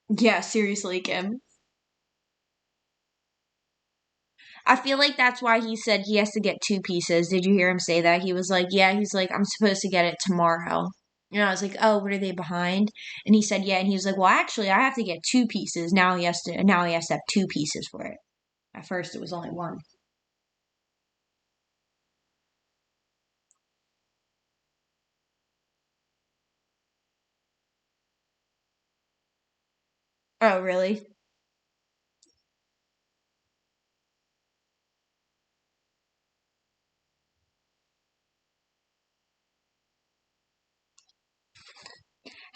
Yeah, seriously, Kim. I feel like that's why he said he has to get 2 pieces. Did you hear him say that? He was like, yeah, he's like, I'm supposed to get it tomorrow. And I was like, oh, what are they behind? And he said, yeah. And he was like, well, actually, I have to get 2 pieces. Now he has to have 2 pieces for it. At first, it was only one. Oh, really?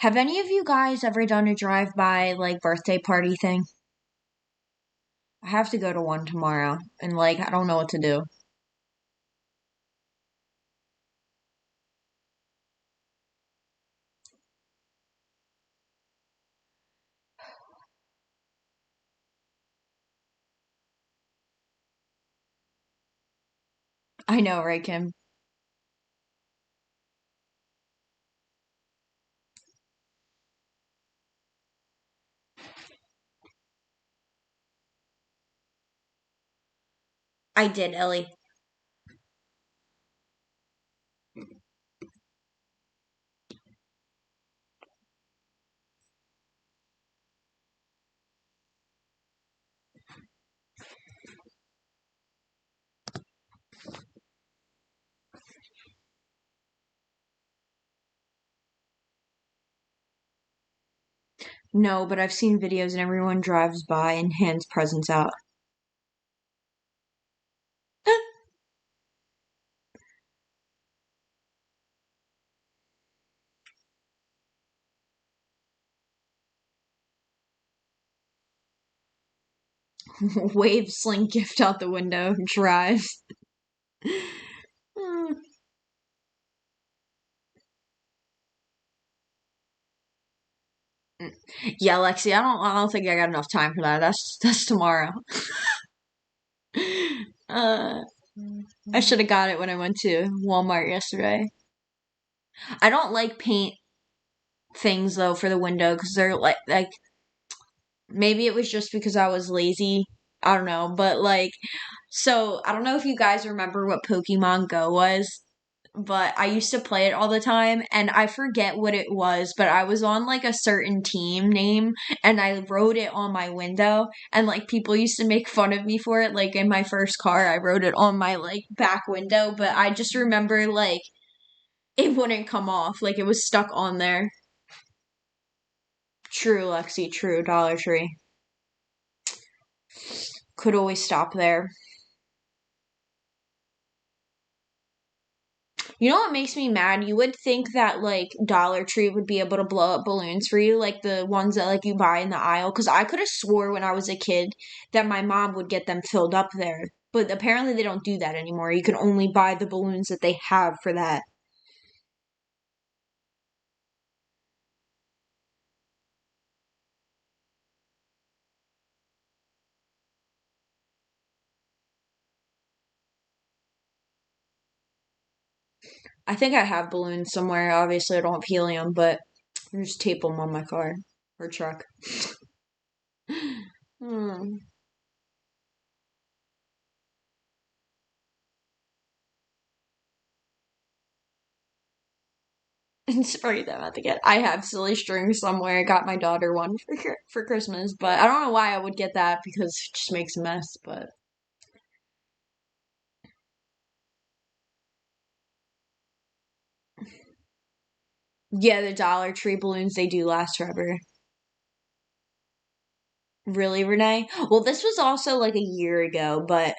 Have any of you guys ever done a drive-by, like, birthday party thing? I have to go to one tomorrow, and, like, I don't know what to do. I know, right, Kim? I did, Ellie. No, but I've seen videos and everyone drives by and hands presents out. Wave, sling gift out the window, drive. Hmm. Yeah, Lexi, I don't think I got enough time for that. That's tomorrow. Uh, I should have got it when I went to Walmart yesterday. I don't like paint things though for the window because they're like maybe it was just because I was lazy. I don't know, but like so I don't know if you guys remember what Pokemon Go was, but I used to play it all the time and I forget what it was, but I was on like a certain team name and I wrote it on my window and like people used to make fun of me for it. Like in my first car, I wrote it on my like back window, but I just remember like it wouldn't come off. Like it was stuck on there. True, Lexi, true, Dollar Tree. Could always stop there. You know what makes me mad? You would think that like Dollar Tree would be able to blow up balloons for you, like the ones that like you buy in the aisle. Because I could have swore when I was a kid that my mom would get them filled up there. But apparently they don't do that anymore. You can only buy the balloons that they have for that. I think I have balloons somewhere. Obviously, I don't have helium, but I just tape them on my car or truck. Hmm. And spray them at the kid. I have silly string somewhere. I got my daughter one for Christmas, but I don't know why I would get that because it just makes a mess. But yeah, the Dollar Tree balloons they do last forever. Really, Renee? Well, this was also like a year ago, but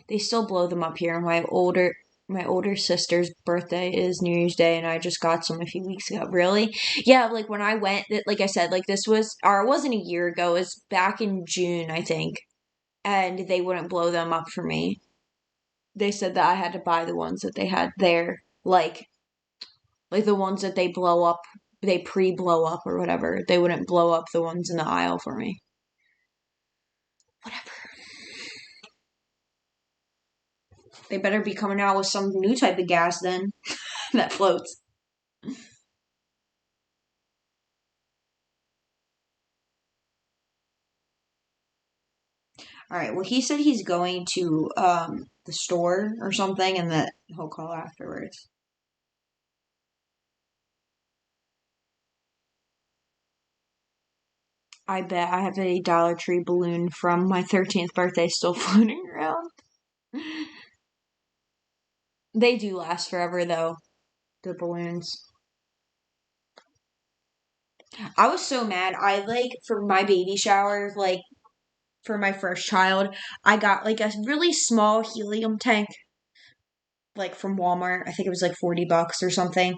they still blow them up here. My older sister's birthday is New Year's Day, and I just got some a few weeks ago. Really? Yeah, like when I went, like I said, like this was, or it wasn't a year ago. It was back in June, I think, and they wouldn't blow them up for me. They said that I had to buy the ones that they had there, like the ones that they blow up, they pre-blow up or whatever. They wouldn't blow up the ones in the aisle for me. Whatever. They better be coming out with some new type of gas then that floats. All right. Well, he said he's going to the store or something, and that he'll call afterwards. I bet I have a Dollar Tree balloon from my 13th birthday still floating around. They do last forever though, the balloons. I was so mad. I like for my baby shower, like for my first child, I got like a really small helium tank, like from Walmart. I think it was like $40 or something.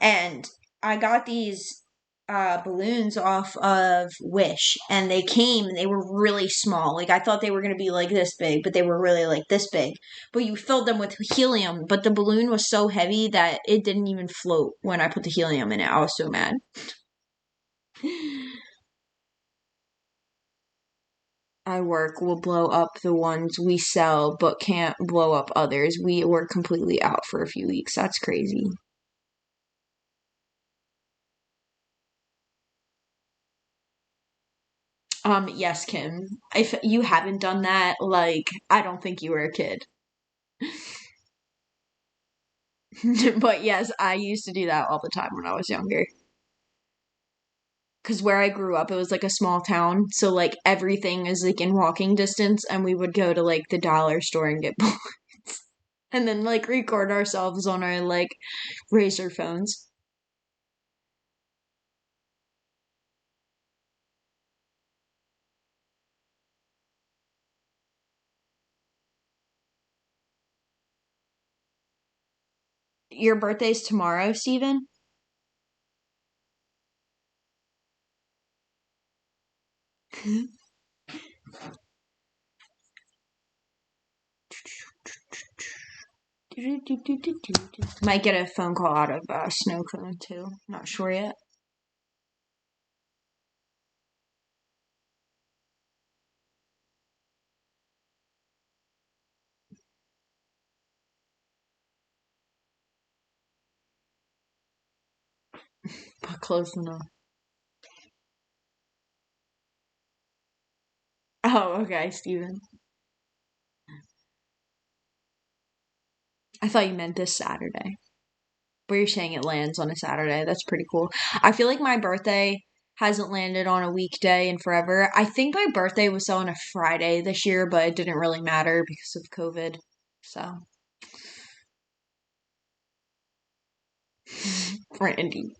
And I got these balloons off of Wish, and they came and they were really small. Like I thought they were gonna be like this big, but they were really like this big. But you filled them with helium, but the balloon was so heavy that it didn't even float when I put the helium in it. I was so mad. I work will blow up the ones we sell, but can't blow up others. We were completely out for a few weeks. That's crazy. Yes, Kim. If you haven't done that, like, I don't think you were a kid. But yes, I used to do that all the time when I was younger. Because where I grew up, it was like a small town, so like everything is like in walking distance, and we would go to like the dollar store and get bullets, and then like record ourselves on our like razor phones. Your birthday's tomorrow, Steven? Might get a phone call out of Snow Cone too. Not sure yet. But close enough. Oh, okay, Steven. I thought you meant this Saturday. But you're saying it lands on a Saturday. That's pretty cool. I feel like my birthday hasn't landed on a weekday in forever. I think my birthday was on a Friday this year, but it didn't really matter because of COVID. So, Randy.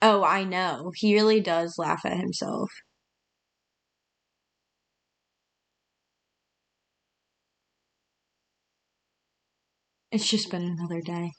Oh, I know. He really does laugh at himself. It's just been another day.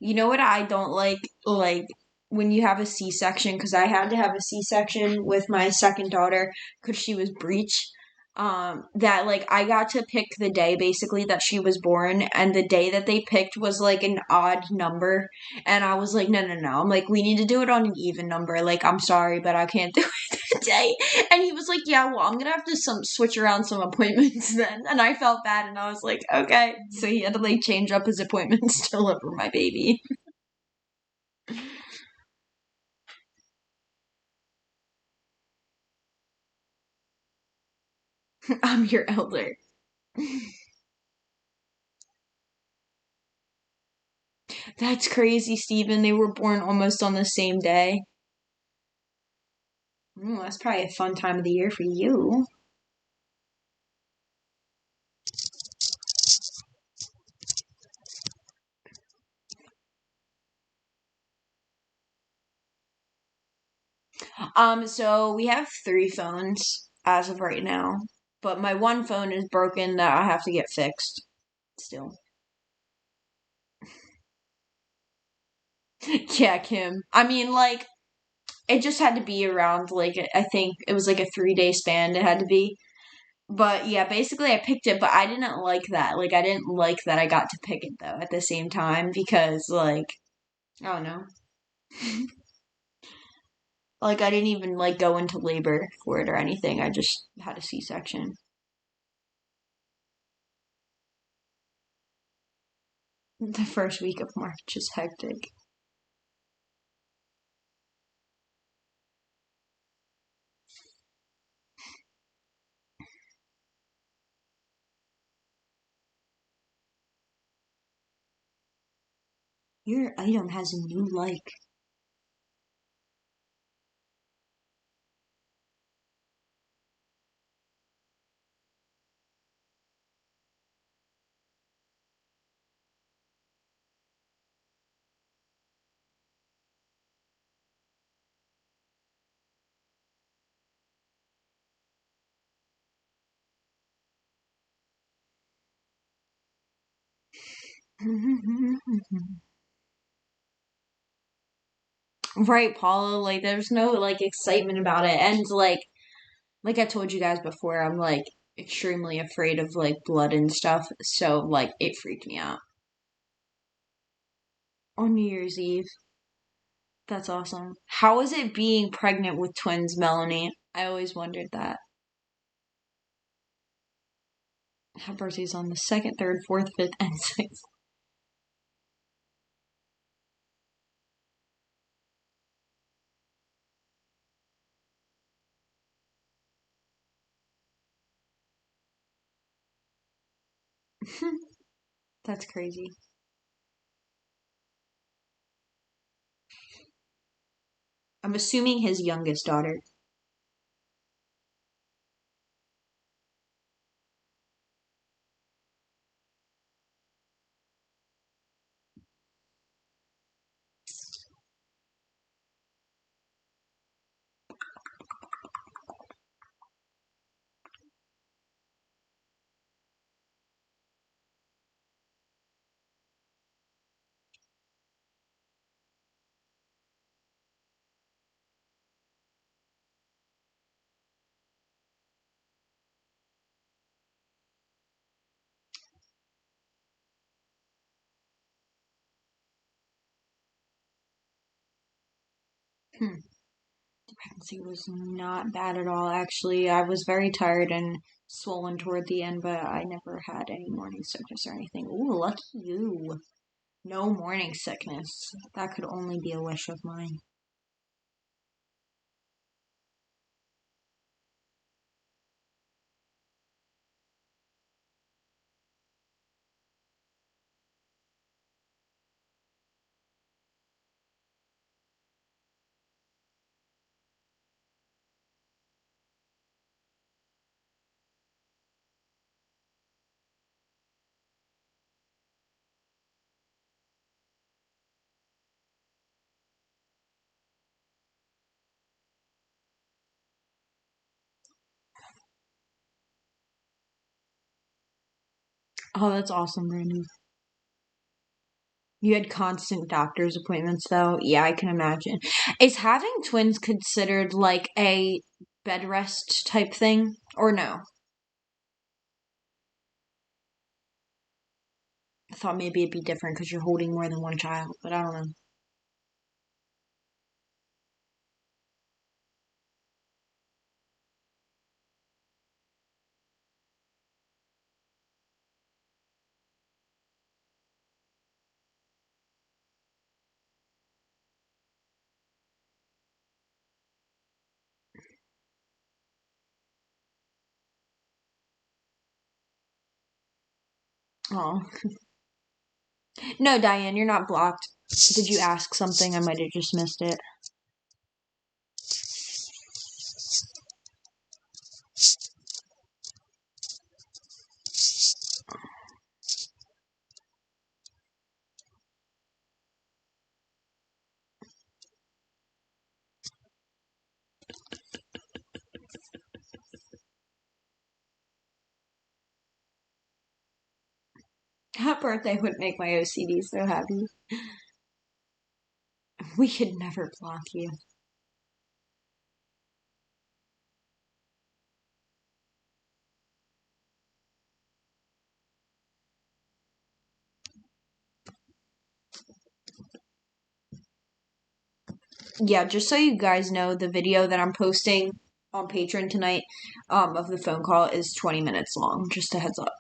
You know what I don't like? Like when you have a C-section, because I had to have a C-section with my second daughter because she was breech. That like I got to pick the day basically that she was born, and the day that they picked was like an odd number, and I was like, no, no, no. I'm like, we need to do it on an even number. Like, I'm sorry, but I can't do it today. And he was like, yeah, well, I'm gonna have to switch around some appointments then. And I felt bad, and I was like, okay. So he had to like change up his appointments to deliver my baby. I'm your elder. That's crazy, Steven. They were born almost on the same day. That's probably a fun time of the year for you. So we have three phones as of right now, but my one phone is broken that I have to get fixed still. Yeah, Kim. I mean, like, it just had to be around, like, I think it was like a 3 day span it had to be. But yeah, basically I picked it, but I didn't like that. Like, I didn't like that I got to pick it though at the same time because, like, I don't know. Like, I didn't even, like, go into labor for it or anything. I just had a C-section. The first week of March is hectic. Your item has a new like. Right, Paula, like there's no like excitement about it. And like I told you guys before, I'm like extremely afraid of like blood and stuff, so like it freaked me out. On New Year's Eve. That's awesome. How is it being pregnant with twins, Melanie? I always wondered that. Her birthday's on the second, third, fourth, fifth, and sixth. That's crazy. I'm assuming his youngest daughter. Hmm. The pregnancy was not bad at all, actually. I was very tired and swollen toward the end, but I never had any morning sickness or anything. Ooh, lucky you. No morning sickness. That could only be a wish of mine. Oh, that's awesome, Brandon. You had constant doctor's appointments, though. Yeah, I can imagine. Is having twins considered like a bed rest type thing, or no? I thought maybe it'd be different because you're holding more than one child, but I don't know. Oh. No, Diane, you're not blocked. Did you ask something? I might have just missed it. That birthday would make my OCD so happy. We could never block you. Yeah, just so you guys know, the video that I'm posting on Patreon tonight of the phone call is 20 minutes long. Just a heads up.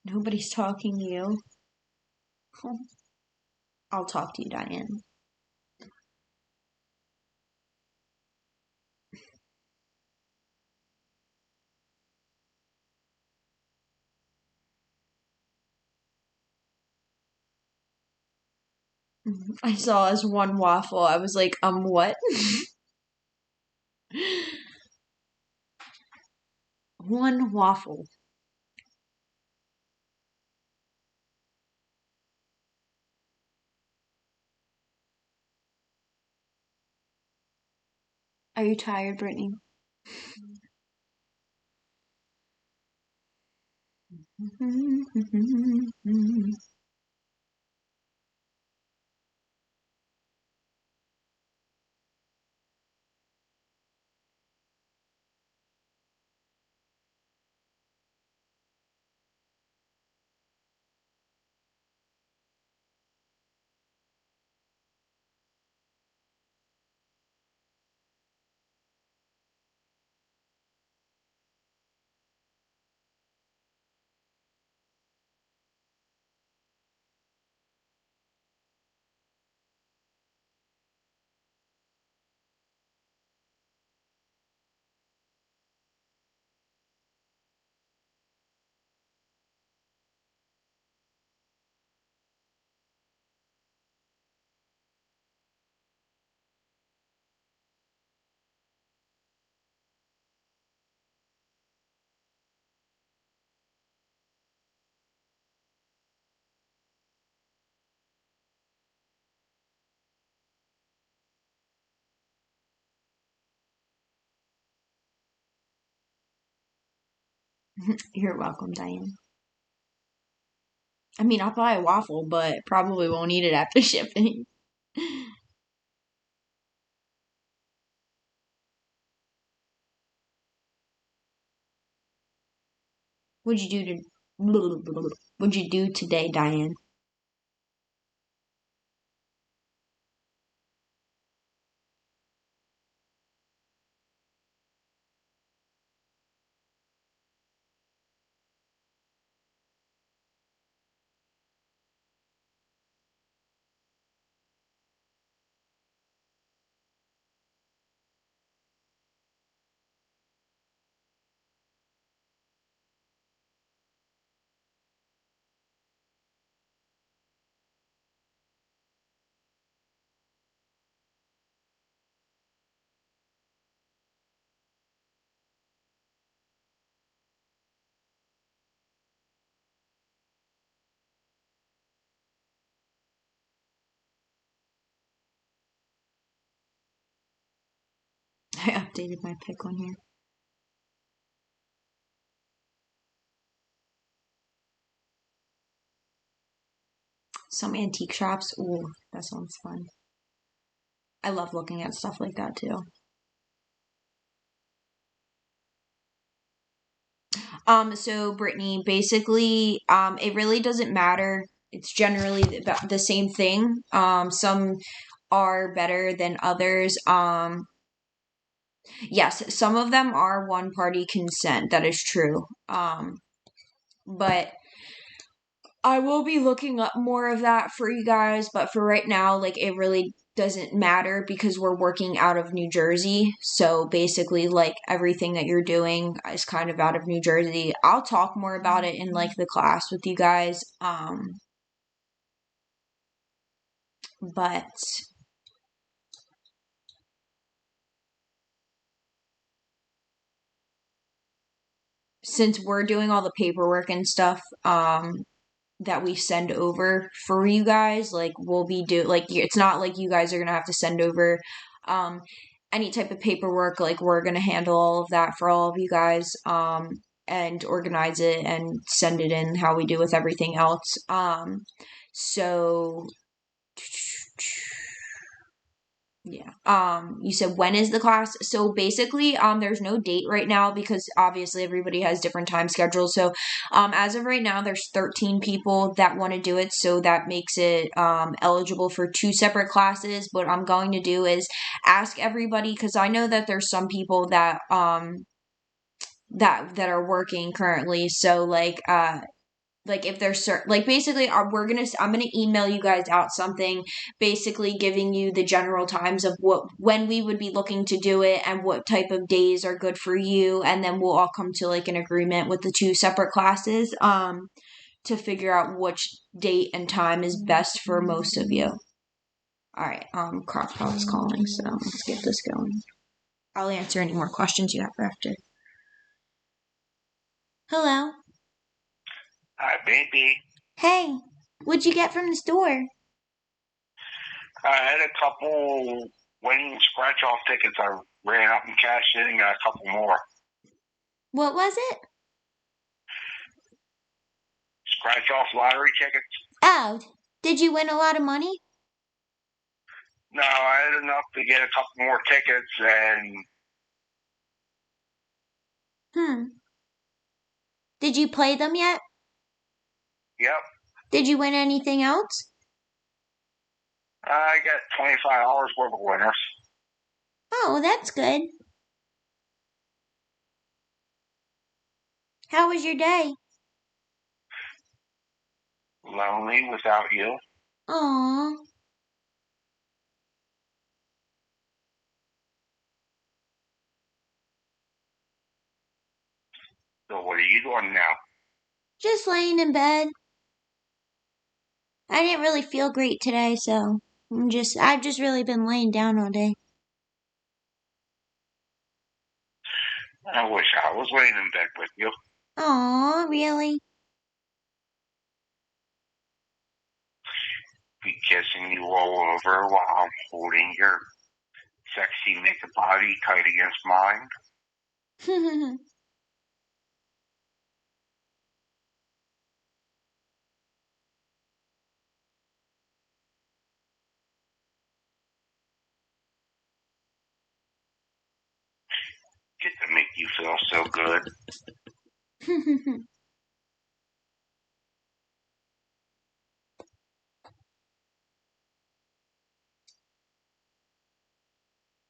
Nobody's talking to you. I'll talk to you, Diane. I saw as one waffle. I was like, what? One waffle. Are you tired, Brittany? You're welcome, Diane. I mean, I'll buy a waffle, but probably won't eat it after shipping. What'd you do to? What'd you do today, Diane? I updated my pic on here. Some antique shops. Ooh, that sounds fun. I love looking at stuff like that too. So Brittany, basically, it really doesn't matter. It's generally the same thing. Some are better than others. Yes, some of them are one party consent. That is true. But I will be looking up more of that for you guys. But for right now, like, it really doesn't matter because we're working out of New Jersey. So basically, like, everything that you're doing is kind of out of New Jersey. I'll talk more about it in like the class with you guys. But since we're doing all the paperwork and stuff, that we send over for you guys. Like we'll be like it's not like you guys are gonna have to send over um any type of paperwork. Like we're gonna handle all of that for all of you guys and organize it and send it in how we do with everything else. So yeah. You said when is the class? So basically, there's no date right now because obviously everybody has different time schedules. So, as of right now, there's 13 people that want to do it. So that makes it, eligible for two separate classes. What I'm going to do is ask everybody because I know that there's some people that, that are working currently. So like if there's certain like basically I'm gonna email you guys out something basically giving you the general times of what when we would be looking to do it and what type of days are good for you, and then we'll all come to like an agreement with the two separate classes to figure out which date and time is best for most of you. All right, Crockpot is calling, so let's get this going. I'll answer any more questions you have after. Hello. Hi, baby. Hey, what'd you get from the store? I had a couple winning scratch-off tickets. I ran out and cashed in and got a couple more. What was it? Scratch-off lottery tickets? Oh, did you win a lot of money? No, I had enough to get a couple more tickets and... Did you play them yet? Yep. Did you win anything else? I got $25 worth of winners. Oh, that's good. How was your day? Lonely without you. Aww. So what are you doing now? Just laying in bed. I didn't really feel great today, so I've just really been laying down all day. I wish I was laying in bed with you. Aw, really? Be kissing you all over while I'm holding your sexy naked body tight against mine. Get to make you feel so good.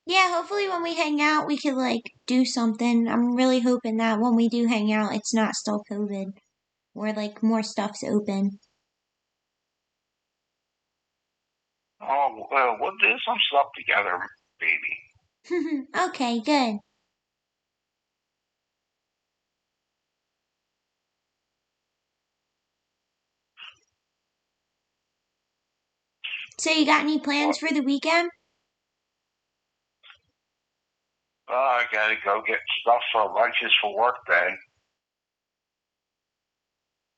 Yeah, hopefully when we hang out, we could like do something. I'm really hoping that when we do hang out, it's not still COVID, or like more stuff's open. Oh, well, we'll do some stuff together, baby. Okay, good. So you got any plans for the weekend? I gotta go get stuff for lunches for work day.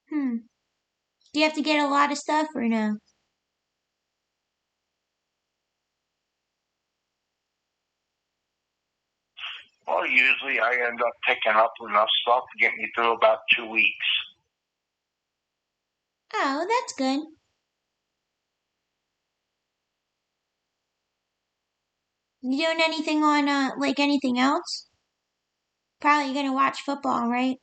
Do you have to get a lot of stuff or no? Well, usually I end up picking up enough stuff to get me through about 2 weeks. Oh, that's good. You doing anything on like anything else? Probably gonna watch football, right?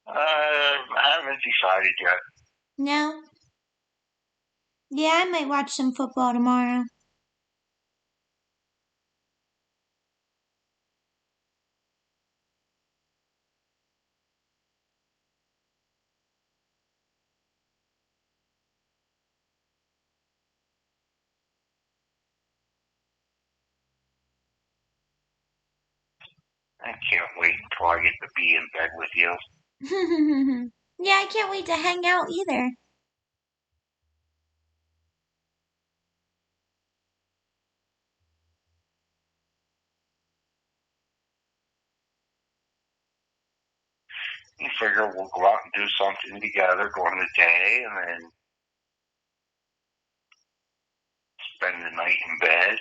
I haven't decided yet. No? Yeah, I might watch some football tomorrow. I can't wait until I get to be in bed with you. Yeah, I can't wait to hang out either. figure we'll go out and do something together during the day, and then spend the night in bed.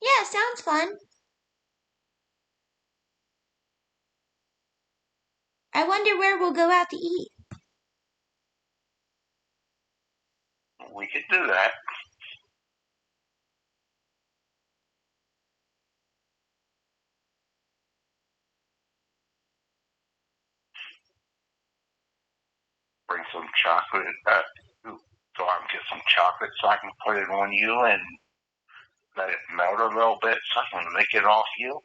Yeah, sounds fun. I wonder where we'll go out to eat. We could do that. Bring some chocolate. So I can get some chocolate so I can put it on you and let it melt a little bit so I can lick it off you.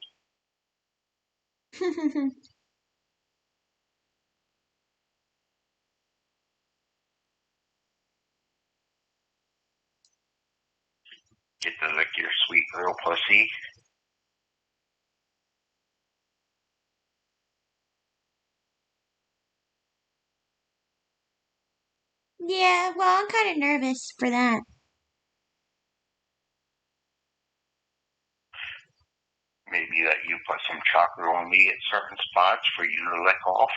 Get to lick your sweet little pussy. Yeah, well, I'm kind of nervous for that. Maybe that you put some chocolate on me at certain spots for you to lick off.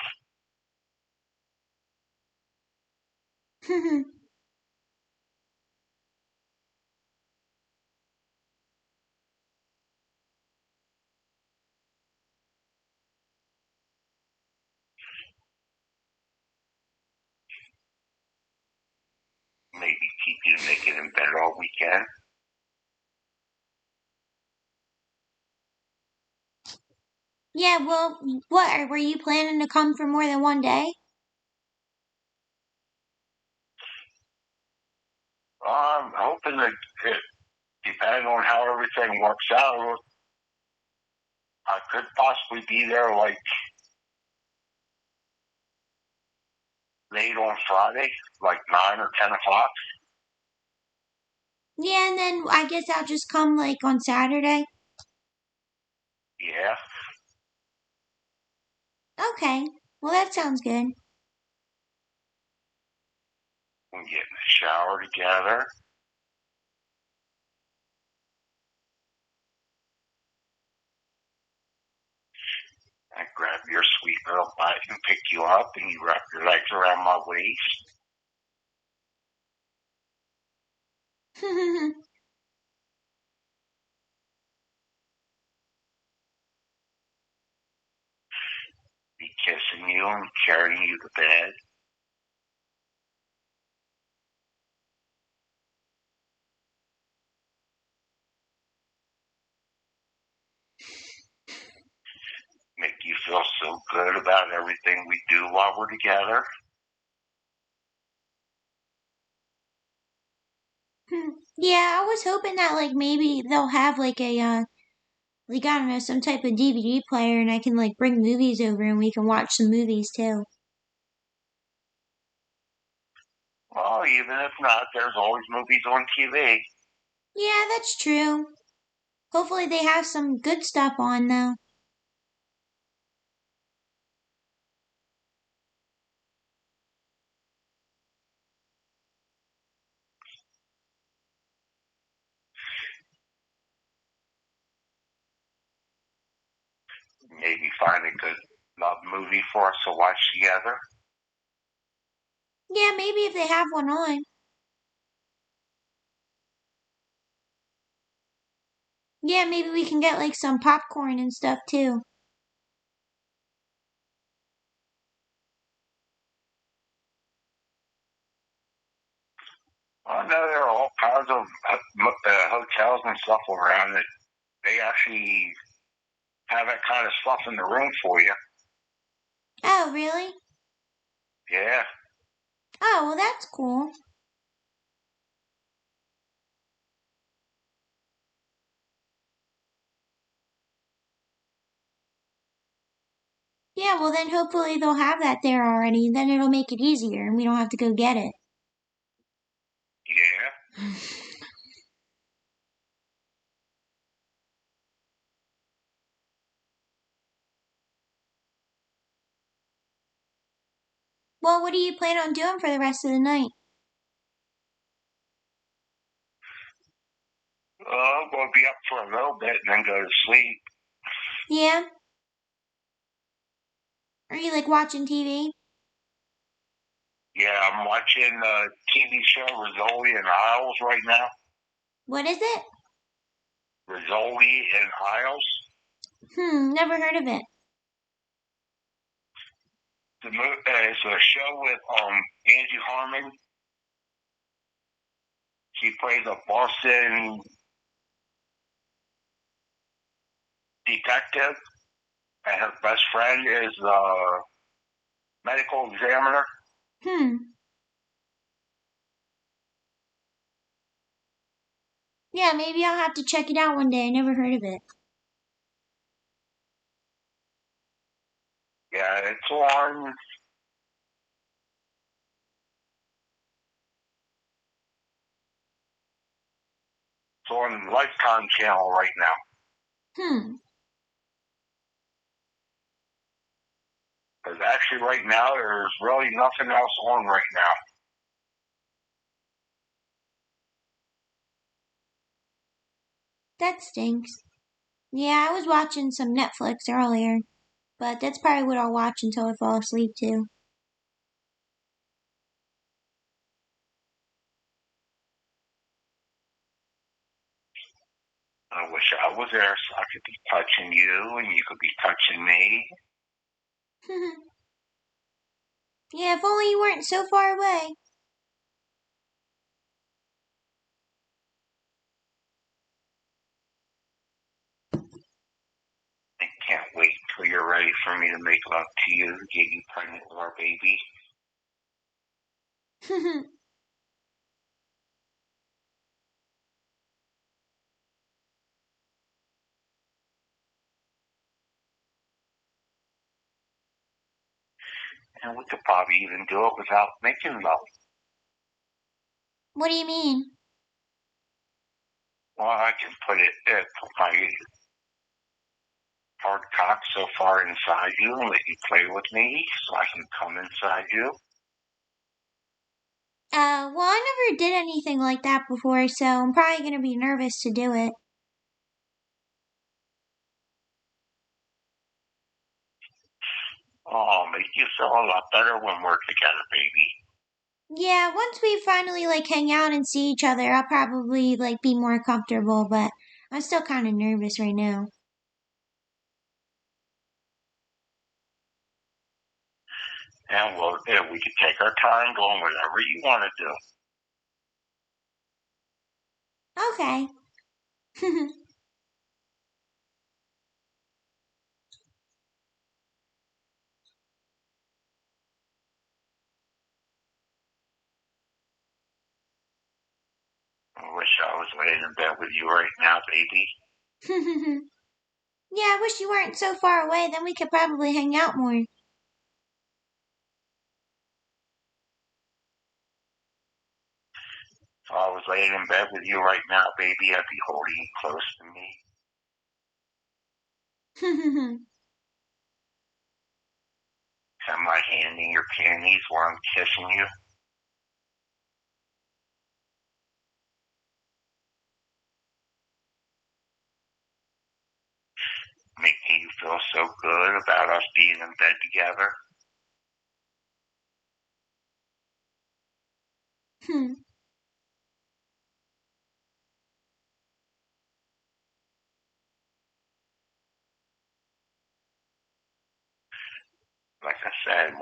Maybe keep you naked in bed all weekend. Yeah, well, what? Were you planning to come for more than one day? I'm hoping that, depending on how everything works out, I could possibly be there like late on Friday, like 9 or 10 o'clock. Yeah, and then I guess I'll just come like on Saturday. Yeah, Okay, well, that sounds good. we get in the shower together. I grab your sweet little butt and pick you up, and you wrap your legs around my waist. Be kissing you and carrying you to bed. Make you feel so good about everything we do while we're together. Yeah, I was hoping that like maybe they'll have like a like I don't know, some type of DVD player and I can like bring movies over and we can watch some movies too. Well, even if not, there's always movies on TV. Yeah, that's true. Hopefully they have some good stuff on though. Maybe find a good love movie for us to watch together. Yeah, maybe if they have one on. Yeah, maybe we can get like some popcorn and stuff too. I know there are all kinds of hotels and stuff around that they actually have that kind of stuff in the room for you. Oh, really? Yeah, Oh, well, that's cool. Yeah, well, then hopefully they'll have that there already. Then it'll make it easier and we don't have to go get it. yeah. Well, what do you plan on doing for the rest of the night? I'm going to be up for a little bit and then go to sleep. Yeah? Are you like watching TV? Yeah, I'm watching a TV show Rizzoli and Isles right now. What is it? Rizzoli and Isles. Never heard of it. It's a show with Angie Harmon. She plays a Boston detective, and her best friend is a medical examiner. Yeah, maybe I'll have to check it out one day. I never heard of it. Yeah, it's on Lifetime channel right now. Because actually right now there's really nothing else on right now. That stinks. Yeah, I was watching some Netflix earlier, but that's probably what I'll watch until I fall asleep too. I wish I was there so I could be touching you and you could be touching me. Yeah, if only you weren't so far away. I can't wait till you're ready for me to make love to you, get you pregnant with our baby. And we could probably even do it without making love. What do you mean? Well, I can put my hard cock so far inside you and let you play with me so I can come inside you. Well, I never did anything like that before, so I'm probably gonna be nervous to do it. Oh, I'll make you feel a lot better when we're together, baby. Yeah, once we finally like hang out and see each other, I'll probably like be more comfortable, but I'm still kind of nervous right now. And we could take our time going whatever you want to do. Okay. I wish I was laying in bed with you right now, baby. Yeah, I wish you weren't so far away, then we could probably hang out more. If I was laying in bed with you right now, baby, I'd be holding you close to me. Have my hand in your panties while I'm kissing you. Making you feel so good about us being in bed together. Like I said,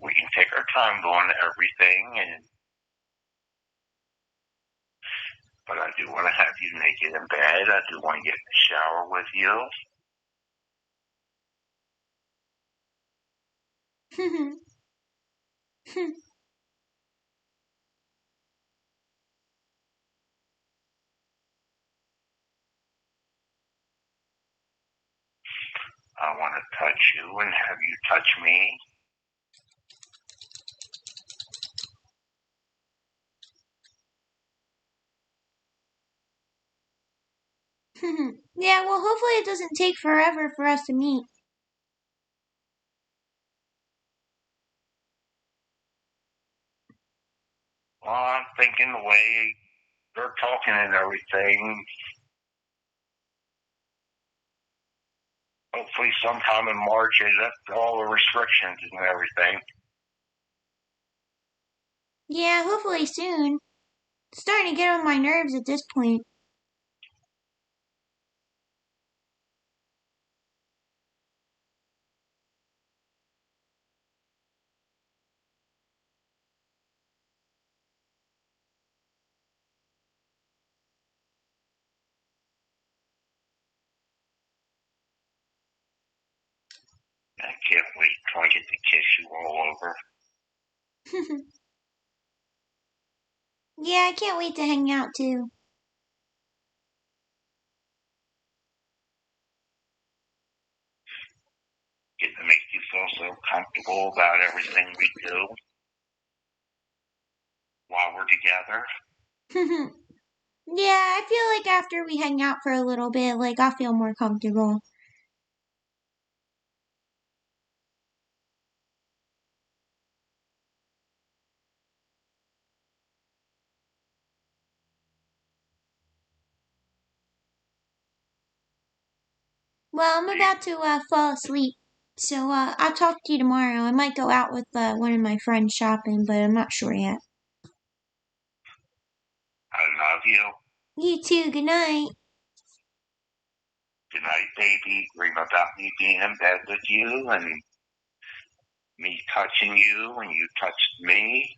we can take our time going to everything, but I do want to have you naked in bed. I do want to get in the shower with you. I want to touch you and have you touch me. Yeah, well, hopefully it doesn't take forever for us to meet. Well, I'm thinking the way they're talking and everything, hopefully sometime in March they lift all the restrictions and everything. Yeah, hopefully soon. It's starting to get on my nerves at this point. I can't wait till I get to kiss you all over. Yeah, I can't wait to hang out too. Get to make you feel so comfortable about everything we do while we're together. Yeah, I feel like after we hang out for a little bit, like I'll feel more comfortable. Well, I'm about to fall asleep, so I'll talk to you tomorrow. I might go out with one of my friends shopping, but I'm not sure yet. I love you. You too. Good night. Good night, baby. Dream about me being in bed with you and me touching you and you touched me.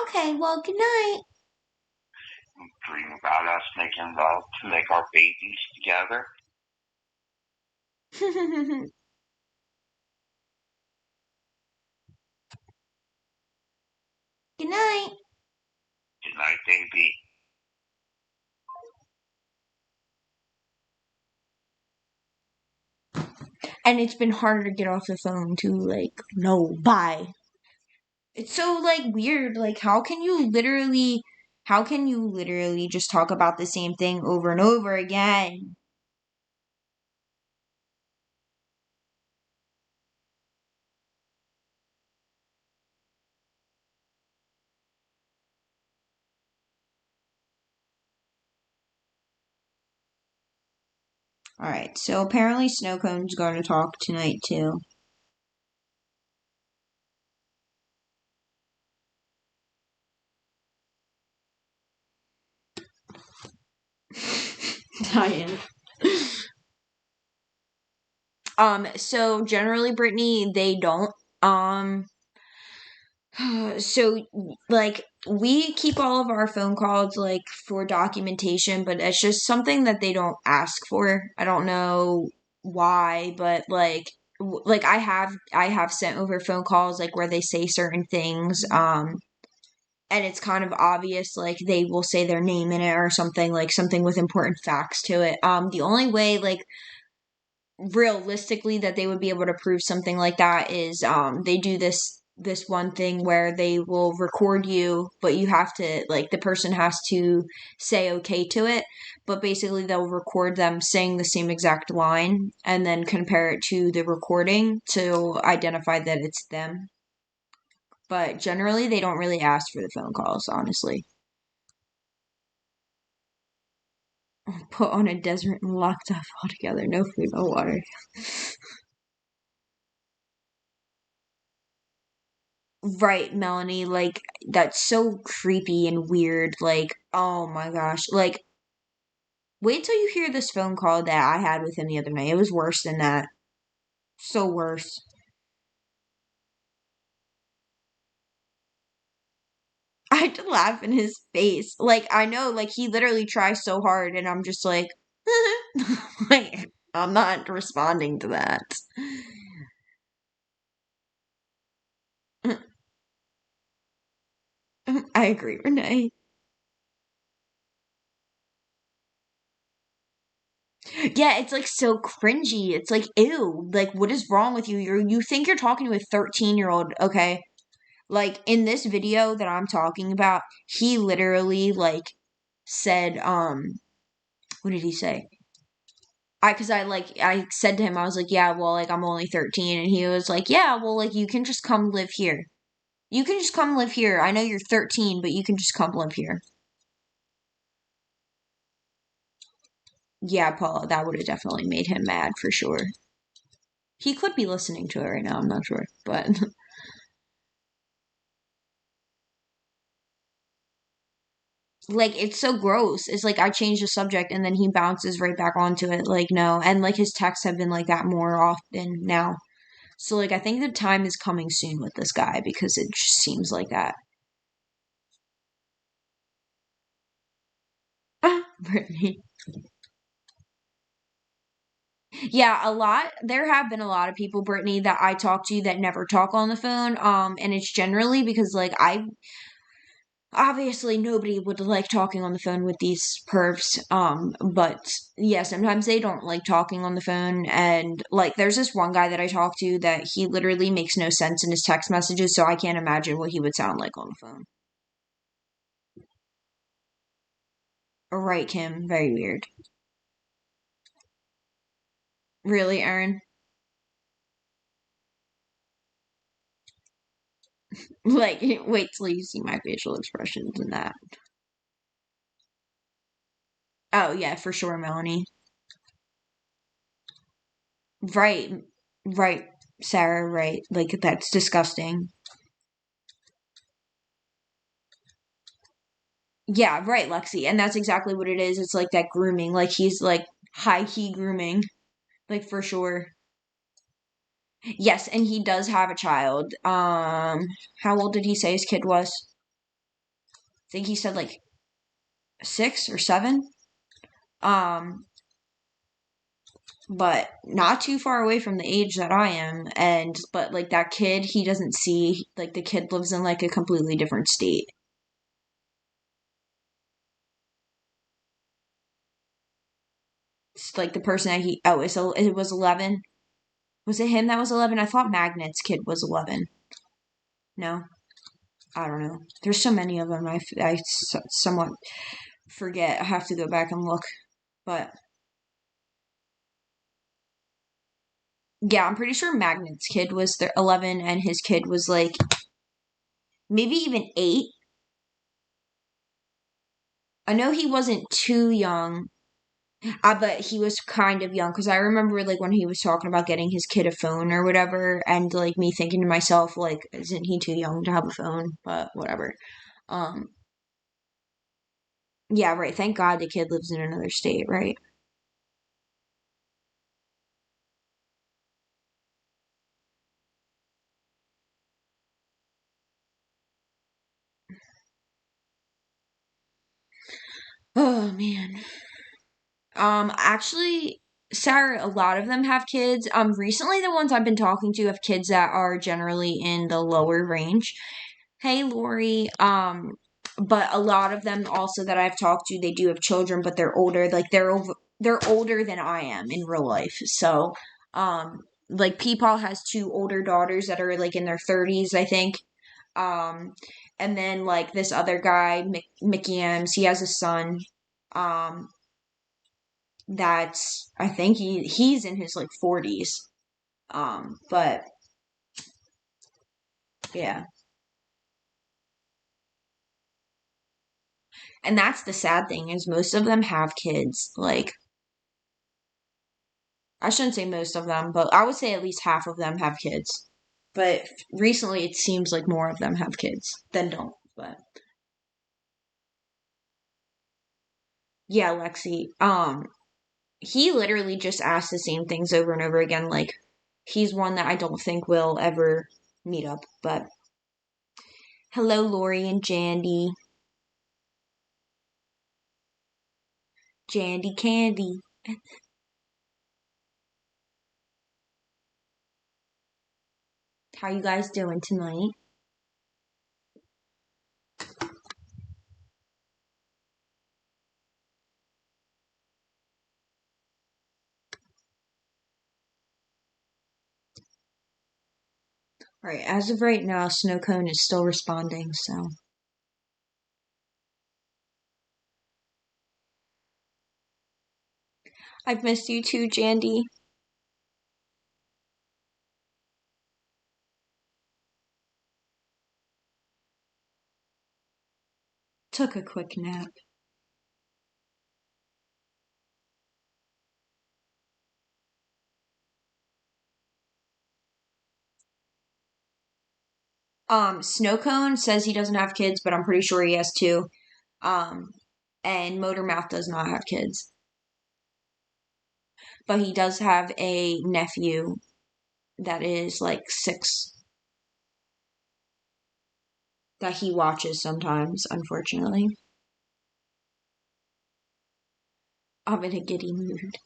Okay, well, good night. Dream about us making love to make our babies together. Good night. Good night, baby. And it's been harder to get off the phone too, like, no, bye. It's so, like, weird. Like, how can you literally just talk about the same thing over and over again? Alright, so apparently Snowcone's going to talk tonight too. Diane. So generally, Brittany, they don't. So like we keep all of our phone calls like for documentation, but it's just something that they don't ask for. I don't know why, but like I have sent over phone calls like where they say certain things and it's kind of obvious like they will say their name in it or something like something with important facts to it. The only way like realistically that they would be able to prove something like that is they do this one thing where they will record you, but you have to like the person has to say okay to it, but basically they'll record them saying the same exact line and then compare it to the recording to identify that it's them, but generally they don't really ask for the phone calls, honestly. Put on a desert and locked up altogether, no food, no water. Right, Melanie, like that's so creepy and weird. Like, oh my gosh. Like, wait till you hear this phone call that I had with him the other night. It was worse than that. So worse. I had to laugh in his face. Like, I know, like he literally tries so hard and I'm just like like I'm not responding to that. I agree, Renee. Yeah, it's like so cringy. It's like, ew, like what is wrong with you? You think you're talking to a 13-year-old, okay? Like in this video that I'm talking about, he literally like said, what did he say? I said to him, I was like, yeah, well, like I'm only 13, and he was like, yeah, well, like you can just come live here. You can just come live here. I know you're 13, but you can just come live here. Yeah, Paula, that would have definitely made him mad for sure. He could be listening to it right now, I'm not sure. But like it's so gross. It's like I change the subject and then he bounces right back onto it. Like no. And like his texts have been like that more often now. So like I think the time is coming soon with this guy because it just seems like that. Brittany. Yeah, a lot. There have been a lot of people, Brittany, that I talk to that never talk on the phone. And it's generally because like I obviously nobody would like talking on the phone with these pervs. But yeah, sometimes they don't like talking on the phone. And like there's this one guy that I talk to that he literally makes no sense in his text messages, so I can't imagine what he would sound like on the phone. Right, Kim. Very weird. Really, Aaron? Like, wait till you see my facial expressions and that. Oh, yeah, for sure, Melanie. Right, right, Sarah, right. Like, that's disgusting. Yeah, right, Lexi. And that's exactly what it is. It's like that grooming. Like, he's like high key grooming. Like, for sure. Yes, and he does have a child. How old did he say his kid was? I think he said like 6 or 7. Um, but not too far away from the age that I am. And but like that kid, he doesn't see like the kid lives in like a completely different state. It's like the person that he it was 11. Was it him that was 11? I thought Magnet's kid was 11. No, I don't know. There's so many of them. Somewhat forget. I have to go back and look. But yeah, I'm pretty sure Magnet's kid was 11 and his kid was like maybe even 8. I know he wasn't too young. But he was kind of young because I remember like when he was talking about getting his kid a phone or whatever, and like me thinking to myself, like, isn't he too young to have a phone? But whatever. Um, yeah, right. Thank God the kid lives in another state, right? Oh man. Actually, Sarah, a lot of them have kids. Recently the ones I've been talking to have kids that are generally in the lower range. Hey, Lori. But a lot of them also that I've talked to, they do have children, but they're older. Like they're older than I am in real life. So, like Peepaw has 2 older daughters that are like in their 30s, I think. Um, and then like this other guy, Mickey M's, he has a son. Um, that's I think he's in his like 40s. But yeah. And that's the sad thing is most of them have kids. Like I shouldn't say most of them, but I would say at least half of them have kids. But recently it seems like more of them have kids than don't. But yeah, Lexi, he literally just asks the same things over and over again. Like he's one that I don't think will ever meet up. But hello, Lori and Jandy. Jandy Candy. How you guys doing tonight? Right, as of right now, Snowcone is still responding, so. I've missed you too, Jandy. Took a quick nap. Snowcone says he doesn't have kids, but I'm pretty sure he has two. And Motormouth does not have kids. But he does have a nephew that is like 6 that he watches sometimes, unfortunately. I'm in a giddy mood.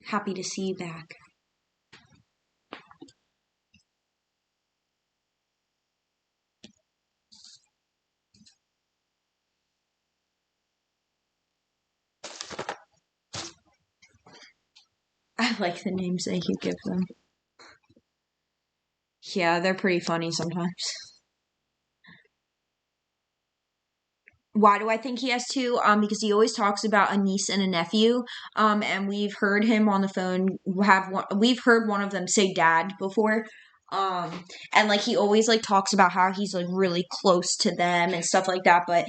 Happy to see you back. I like the names that you give them. Yeah, they're pretty funny sometimes. Why do I think he has two? Because he always talks about a niece and a nephew. And we've heard him on the phone we've heard one of them say dad before. And like he always like talks about how he's like really close to them and stuff like that, but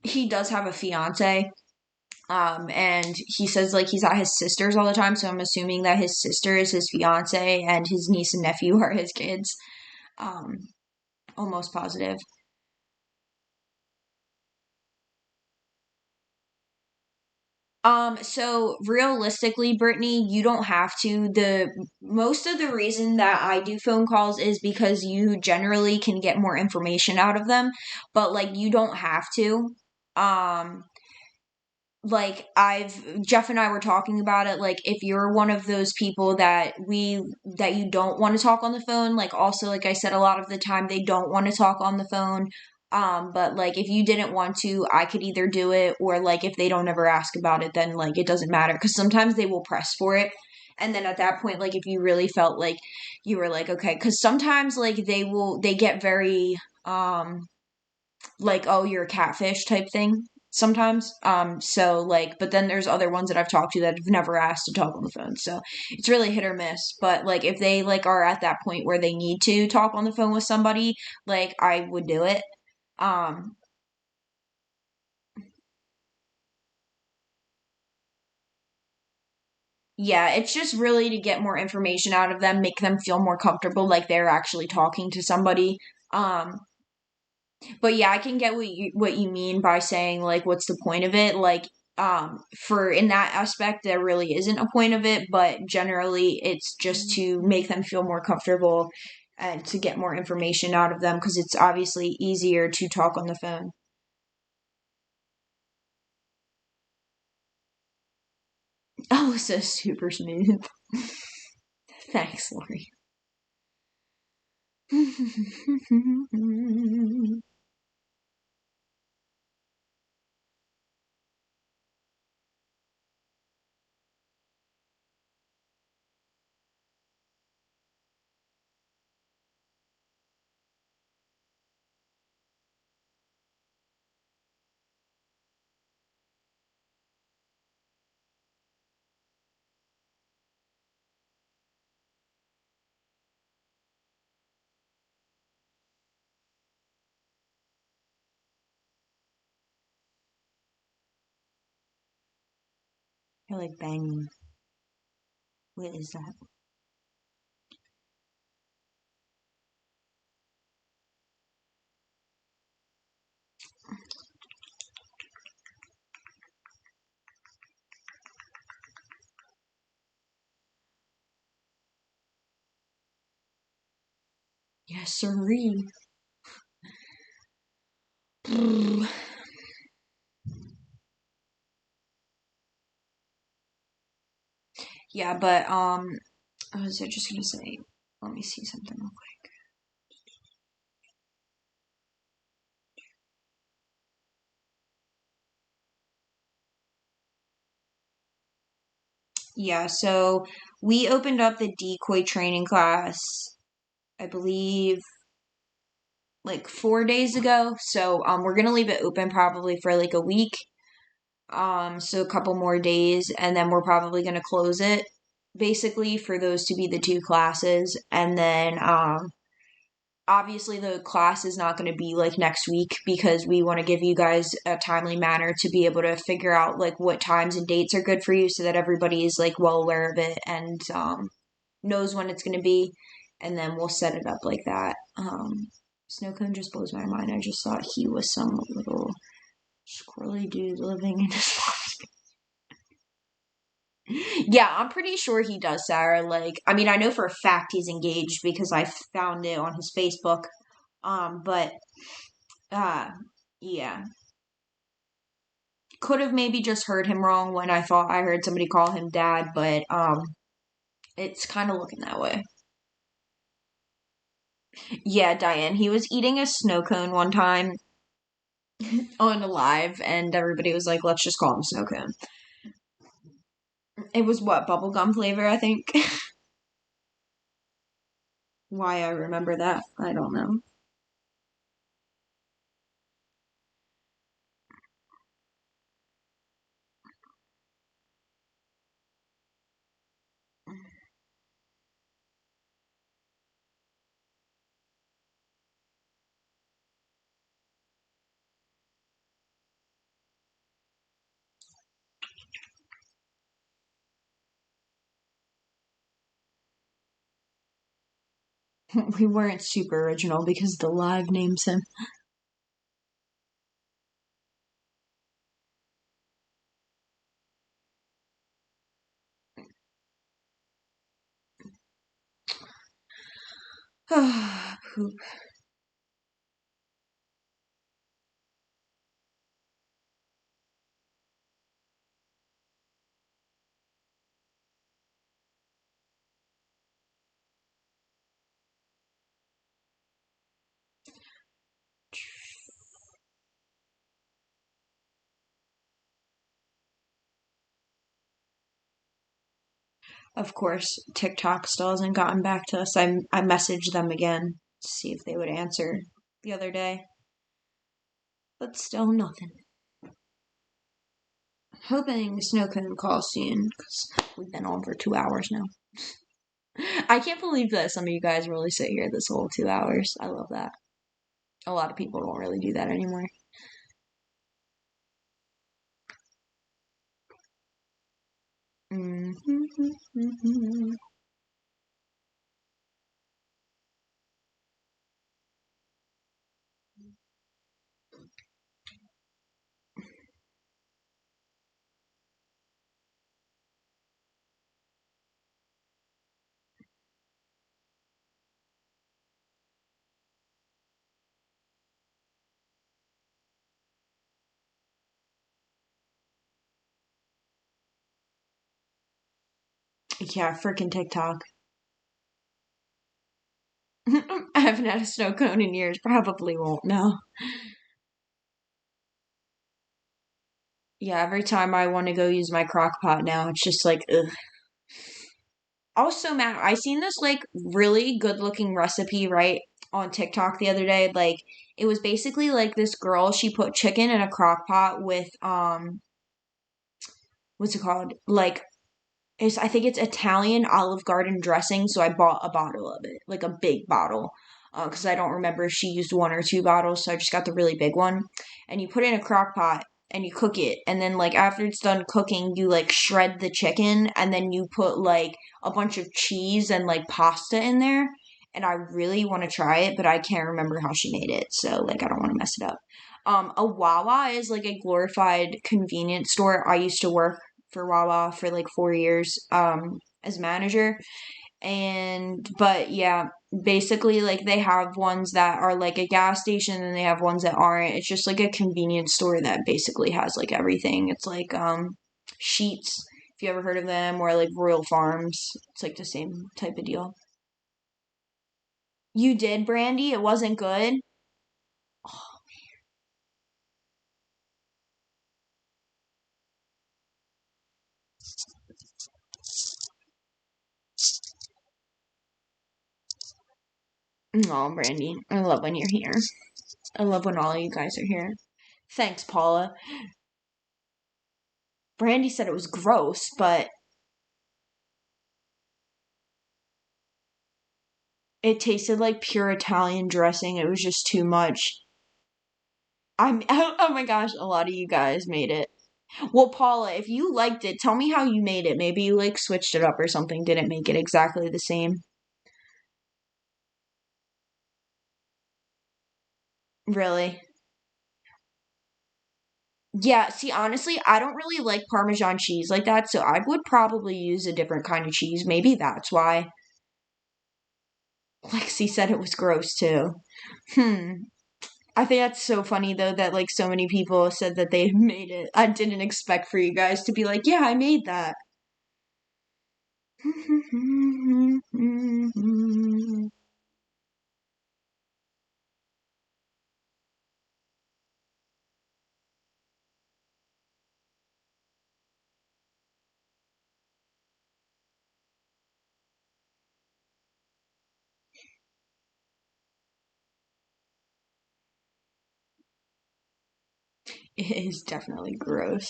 he does have a fiance. And he says like he's at his sister's all the time, so I'm assuming that his sister is his fiance and his niece and nephew are his kids. Almost positive. So realistically, Brittany, you don't have to. The most of the reason that I do phone calls is because you generally can get more information out of them, but like you don't have to. Um, like Jeff and I were talking about it, like if you're one of those people that you don't want to talk on the phone, like also like I said, a lot of the time they don't want to talk on the phone. But like if you didn't want to, I could either do it, or like if they don't ever ask about it, then like it doesn't matter, because sometimes they will press for it. And then at that point, like if you really felt like you were like okay, because sometimes like they get very like, oh, you're a catfish type thing sometimes. So like, but then there's other ones that I've talked to that have never asked to talk on the phone. So it's really hit or miss. But like, if they like are at that point where they need to talk on the phone with somebody, like I would do it. Um, yeah, it's just really to get more information out of them, make them feel more comfortable, like they're actually talking to somebody. Um, But yeah, I can get what you mean by saying like what's the point of it? Like for in that aspect there really isn't a point of it, but generally it's just to make them feel more comfortable and to get more information out of them, because it's obviously easier to talk on the phone. Alyssa's super smooth. Thanks, Lori. I like banging. What is that? Yes, sirree. Yeah, but I was just gonna say, let me see something real quick. Yeah, so we opened up the decoy training class, I believe, like 4 days ago. So we're gonna leave it open probably for like a week. So a couple more days, and then we're probably gonna close it basically for those to be the 2 classes. And then obviously the class is not going to be like next week, because we want to give you guys a timely manner to be able to figure out like what times and dates are good for you, so that everybody is like well aware of it. And knows when it's gonna be, and then we'll set it up like that. Snow cone just blows my mind. I just thought he was some little squirrely dude living in his Yeah, I'm pretty sure he does, Sarah. Like, I mean, I know for a fact he's engaged because I found it on his Facebook. But uh, yeah, could have maybe just heard him wrong when I thought I heard somebody call him dad, but it's kind of looking that way. Yeah, Diane, he was eating a snow cone one time on a live, and everybody was like, "Let's just call him snow cone." It was what, bubblegum flavor, I think. Why I remember that, I don't know. We weren't super original because the live names him. Poop. Of course, TikTok still hasn't gotten back to us. I messaged them again to see if they would answer the other day, but still nothing. Hoping Snow can call soon because we've been on for 2 hours now. I can't believe that some of you guys really sit here this whole 2 hours. I love that. A lot of people don't really do that anymore. Mm-hmm. Yeah, freaking TikTok. I haven't had a snow cone in years. Probably won't know. Yeah, every time I want to go use my crock pot now, it's just like, ugh. Also, Matt, I seen this like really good looking recipe, right, on TikTok the other day. Like, it was basically like this girl, she put chicken in a crock pot with, what's it called? Like, I think it's Italian Olive Garden dressing. So I bought a bottle of it, like a big bottle, because I don't remember if she used one or two bottles. So I just got the really big one. And you put it in a crock pot and you cook it. And then, like, after it's done cooking, you like shred the chicken and then you put like a bunch of cheese and like pasta in there. And I really want to try it, but I can't remember how she made it. So, like, I don't want to mess it up. A Wawa is like a glorified convenience store. I used to work for Wawa for like 4 years as manager. But yeah, basically, like, they have ones that are like a gas station and they have ones that aren't. It's just like a convenience store that basically has like everything. It's like Sheets, if you ever heard of them, or like Royal Farms. It's like the same type of deal. You did, Brandy? It wasn't good? Oh, Brandy, I love when you're here. I love when all of you guys are here. Thanks, Paula. Brandy said it was gross, but it tasted like pure Italian dressing. It was just too much. I'm oh my gosh, a lot of you guys made it. Well, Paula, if you liked it, tell me how you made it. Maybe you like switched it up or something, didn't make it exactly the same. Really? Yeah, see, honestly, I don't really like Parmesan cheese like that, so I would probably use a different kind of cheese. Maybe that's why. Lexi said it was gross too. Hmm. I think that's so funny though that like so many people said that they made it. I didn't expect for you guys to be like, yeah, I made that. It is definitely gross.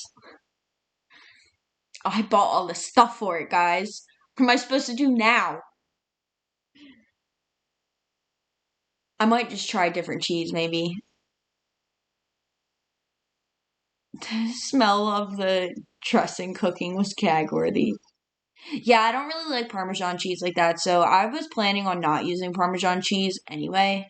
I bought all the stuff for it, guys. What am I supposed to do now? I might just try different cheese, maybe. The smell of the dressing cooking was gag worthy. Yeah, I don't really like Parmesan cheese like that, so I was planning on not using Parmesan cheese anyway.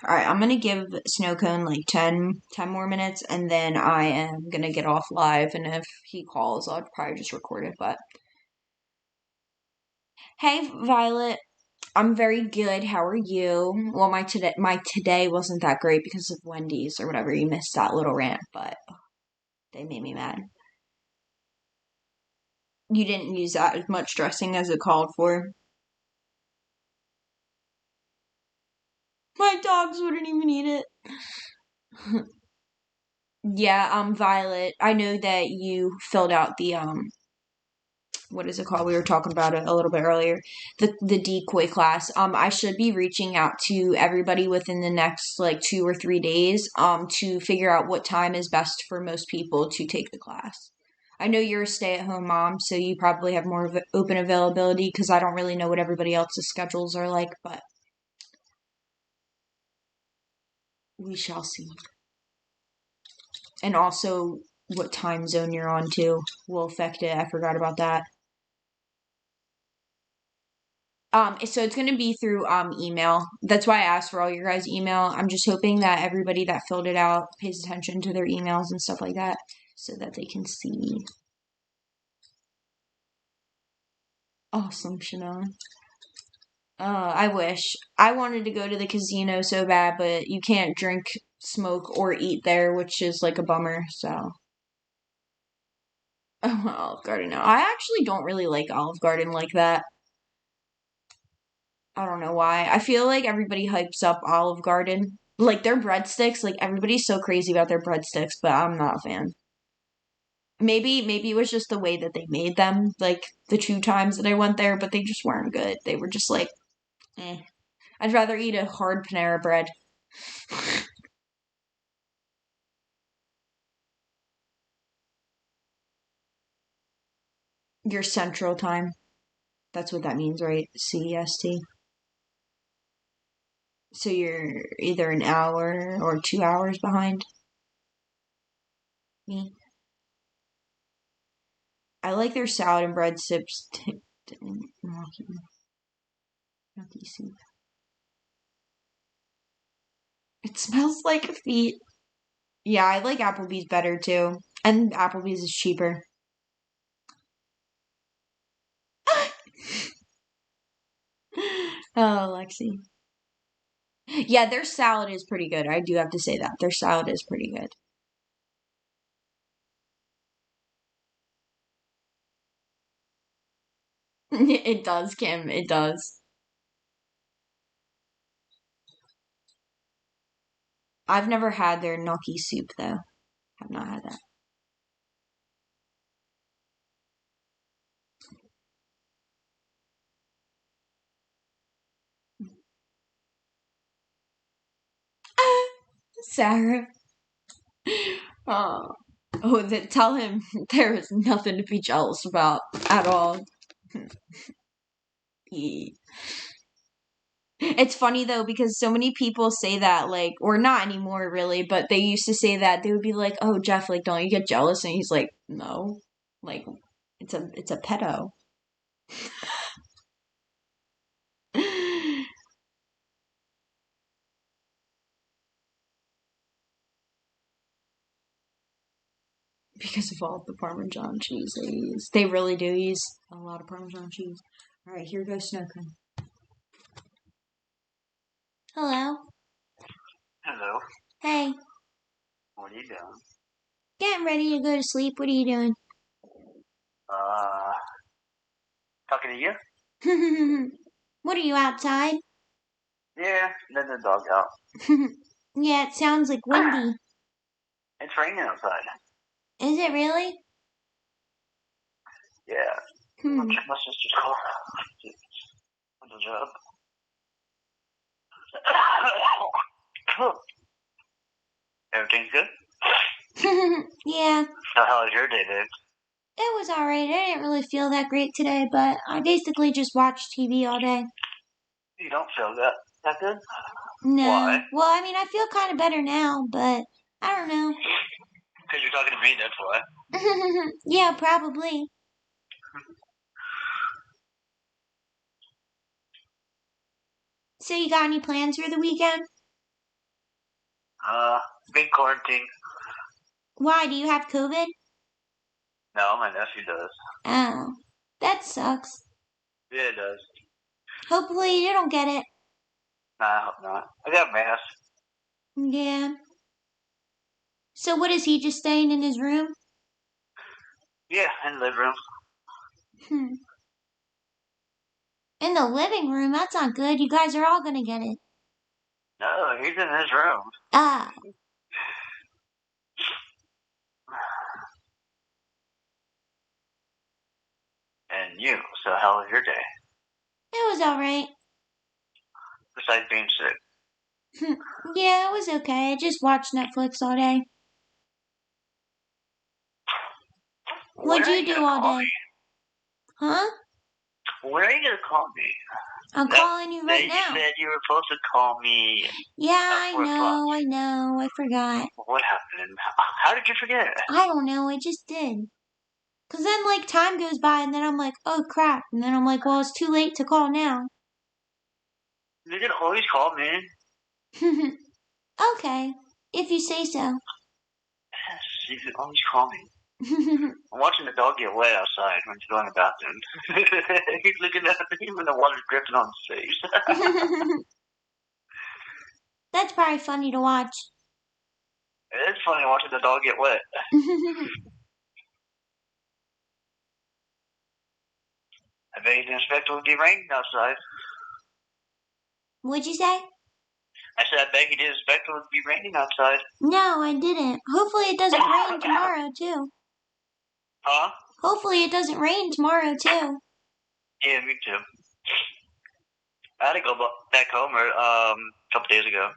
Alright, I'm gonna give Snow Cone like 10 more minutes, and then I am gonna get off live, and if he calls, I'll probably just record it, but. Hey, Violet. I'm very good. How are you? Well, my today wasn't that great because of Wendy's or whatever. You missed that little rant, but they made me mad. You didn't use that as much dressing as it called for. My dogs wouldn't even eat it. Yeah, Violet, I know that you filled out the what is it called? We were talking about it a little bit earlier. The decoy class. I should be reaching out to everybody within the next like 2 or 3 days to figure out what time is best for most people to take the class. I know you're a stay-at-home mom, so you probably have more of open availability because I don't really know what everybody else's schedules are like, but we shall see. And also what time zone you're on too will affect it. I forgot about that. So it's gonna be through email. That's why I asked for all your guys' email. I'm just hoping that everybody that filled it out pays attention to their emails and stuff like that, so that they can see. Awesome, Chanel. I wish I wanted to go to the casino so bad, but you can't drink, smoke, or eat there, which is like a bummer. So, oh, Olive Garden. No, I actually don't really like Olive Garden like that. I don't know why. I feel like everybody hypes up Olive Garden. Like their breadsticks, like everybody's so crazy about their breadsticks, but I'm not a fan. Maybe it was just the way that they made them, like the 2 times that I went there, but they just weren't good. They were just like, eh. I'd rather eat a hard Panera bread. Your central time. That's what that means, right? CEST. So you're either an hour or 2 hours behind me. I like their salad and bread sips. Gnocchi soup. It smells like feet. Yeah, I like Applebee's better too. And Applebee's is cheaper. Oh, Lexi. Yeah, their salad is pretty good. I do have to say that. Their salad is pretty good. It does, Kim. It does. I've never had their gnocchi soup though. Have not had that. Sarah. Oh, tell him there is nothing to be jealous about at all. It's funny though because so many people say that like, or not anymore really, but they used to say that they would be like, "Oh, Jeff, like, don't you get jealous?" And he's like, "No, like, it's a pedo." Because of all the Parmesan cheese they use. They really do use a lot of Parmesan cheese. All right, here goes Snowcone. Hello. Hello. Hey. What are you doing? Getting ready to go to sleep. What are you doing? Talking to you? What are you outside? Yeah, letting the dog out. Yeah, it sounds like windy. It's raining outside. Is it really? Yeah. I'll check my sister's car. What's the job? Everything's good? Yeah. So how was your day, dude? It was alright. I didn't really feel that great today, but I basically just watched TV all day. You don't feel that good? No. Why? Well, I mean, I feel kind of better now, but I don't know. Because you're talking to me, that's why. Yeah, probably. So you got any plans for the weekend? Big quarantine. Why? Do you have COVID? No, my nephew does. Oh, that sucks. Yeah, it does. Hopefully you don't get it. Nah, I hope not. I got a mask. Yeah. So what is he just staying in his room? Yeah, in the living room. In the living room? That's not good. You guys are all gonna get it. No, he's in his room. Ah. And you, so how was your day? It was alright. Besides being sick. Yeah, it was okay. I just watched Netflix all day. What'd you do all day? Huh? When are you gonna call me? I'm calling you right now. You said you were supposed to call me. Yeah, I know. I forgot. What happened? How did you forget? I don't know. I just did. Cause then like time goes by and then I'm like, oh crap. And then I'm like, well, it's too late to call now. You can always call me. Okay. If you say so. Yes, you can always call me. I'm watching the dog get wet outside when he's going to the bathroom. He's looking at me when the water's dripping on his face. That's probably funny to watch. It is funny watching the dog get wet. I bet you didn't expect it would be raining outside. What'd you say? I said, I bet you didn't expect it would be raining outside. No, I didn't. Hopefully it doesn't rain tomorrow, too. Huh? Hopefully it doesn't rain tomorrow, too. Yeah, me too. I had to go back home a couple days ago.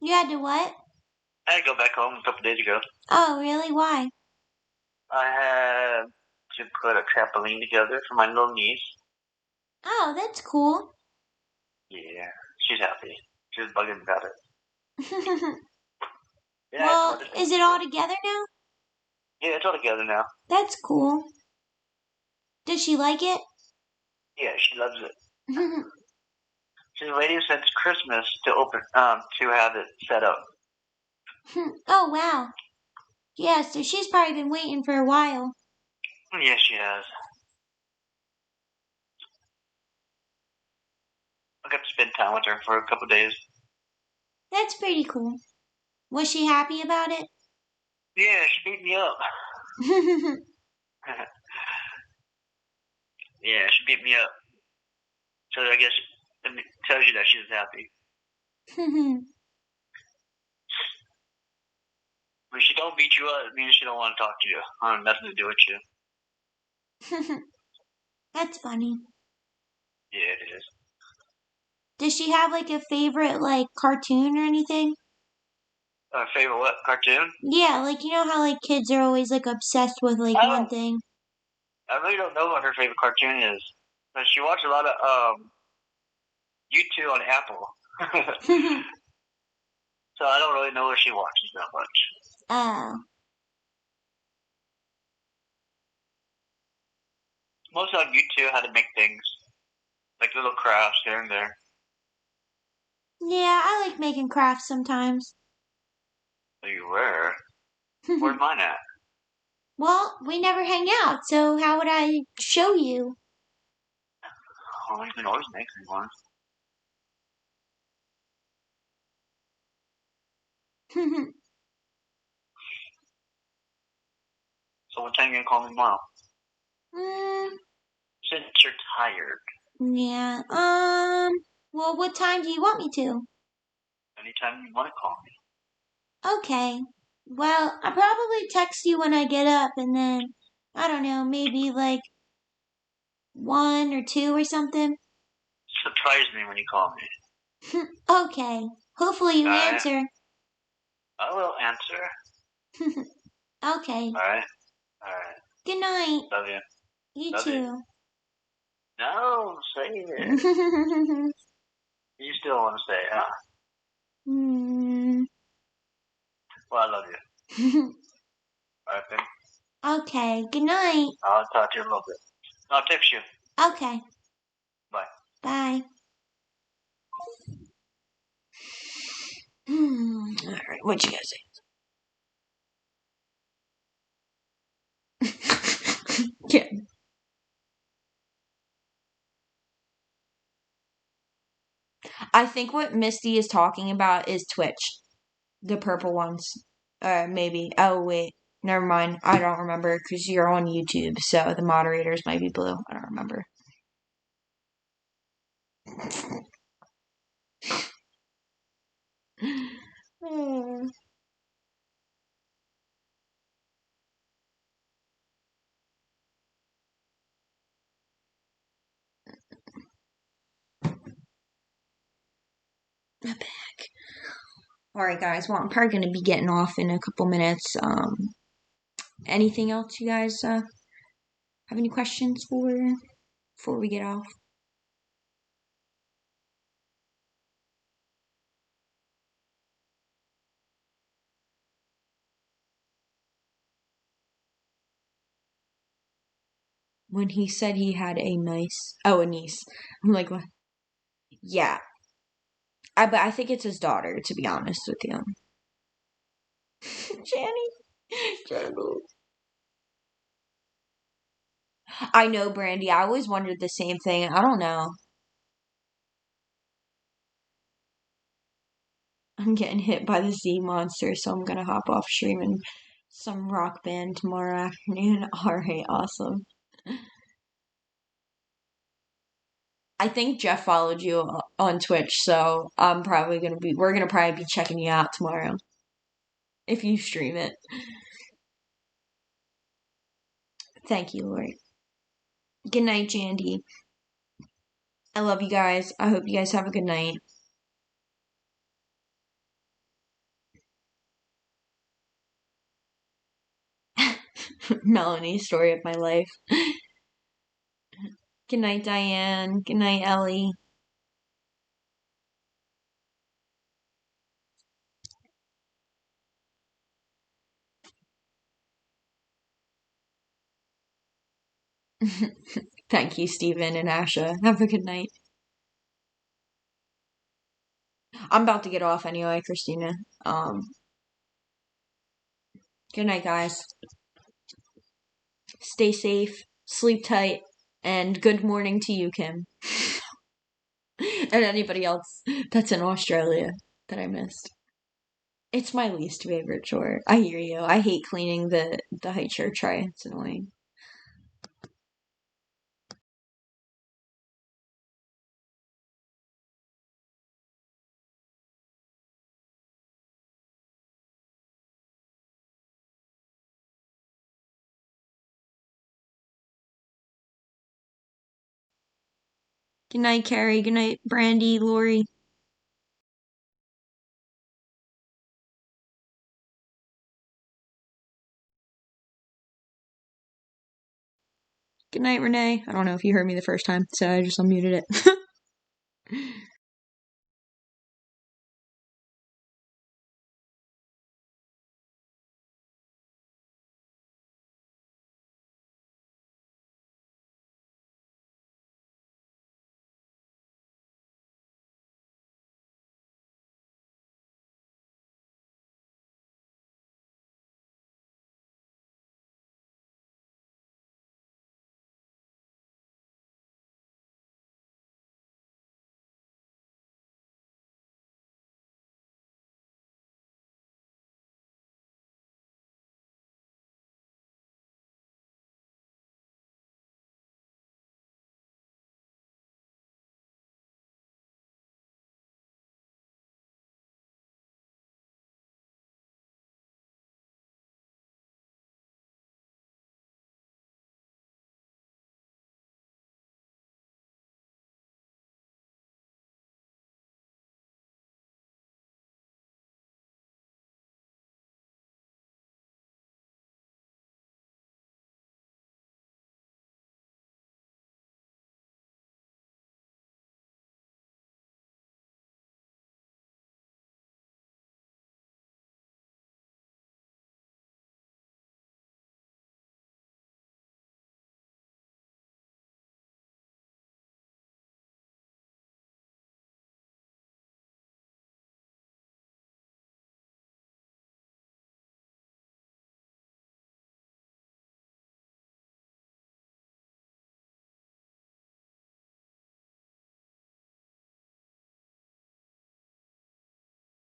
You had to what? I had to go back home a couple days ago. Oh, really? Why? I had to put a trampoline together for my little niece. Oh, that's cool. Yeah, she's happy. She was bugging about it. Yeah, Well, is it all together now? Yeah, it's all together now. That's cool. Does she like it? Yeah, she loves it. She's waiting since Christmas to have it set up. Oh, wow. Yeah, so she's probably been waiting for a while. Yes, she has. I got to spend time with her for a couple days. That's pretty cool. Was she happy about it? Yeah, she beat me up. Yeah, she beat me up. So I guess it tells you that she's happy. When she don't beat you up, it means she don't want to talk to you. Nothing to do with you. That's funny. Yeah, it is. Does she have like a favorite like cartoon or anything? Favorite what cartoon? Yeah, like you know how like kids are always like obsessed with like one thing. I really don't know what her favorite cartoon is, but she watched a lot of YouTube on Apple, so I don't really know what she watches that much. Oh. Mostly on YouTube, how to make things, like little crafts here and there. Yeah, I like making crafts sometimes. You were? Where's mine at? Well, we never hang out, so how would I show you? Oh, you can always make me one. So what time are you gonna call me tomorrow? Since you're tired. Yeah. Well, what time do you want me to? Anytime you want to call me. Okay. Well, I'll probably text you when I get up, and then, I don't know, maybe like 1 or 2 or something. Surprise me when you call me. Okay. Hopefully you answer. I will answer. Okay. Alright? Good night. Love you. You Love too. you. No, say it. You still want to say it, huh? Well, I love you. Alright, then. Okay. Good night. I'll talk to you a little bit. I'll text you. Okay. Bye. Bye. Alright, what'd you guys say? Yeah. I think what Misty is talking about is Twitch. The purple ones. Maybe. Oh, wait. Never mind. I don't remember because you're on YouTube, so the moderators might be blue. I don't remember. I'm back. Alright, guys. Well, I'm probably going to be getting off in a couple minutes. Anything else you guys have any questions for before we get off? When he said he had a niece. Oh, a niece. I'm like, what? Yeah. But I think it's his daughter, to be honest with you. Jenny. I know, Brandy. I always wondered the same thing. I don't know. I'm getting hit by the Z monster, so I'm gonna hop off streaming some rock band tomorrow afternoon. Alright, awesome. I think Jeff followed you on Twitch, so we're gonna probably be checking you out tomorrow. If you stream it. Thank you, Lord. Good night, Jandy. I love you guys. I hope you guys have a good night. Melanie, story of my life. Good night, Diane. Good night, Ellie. Thank you, Stephen and Asha. Have a good night. I'm about to get off anyway, Christina. Good night, guys. Stay safe, sleep tight, and good morning to you, Kim. And anybody else that's in Australia that I missed. It's my least favorite chore. I hear you. I hate cleaning the high chair tray. It's annoying. Good night, Carrie. Good night, Brandy, Lori. Good night, Renee. I don't know if you heard me the first time, so I just unmuted it.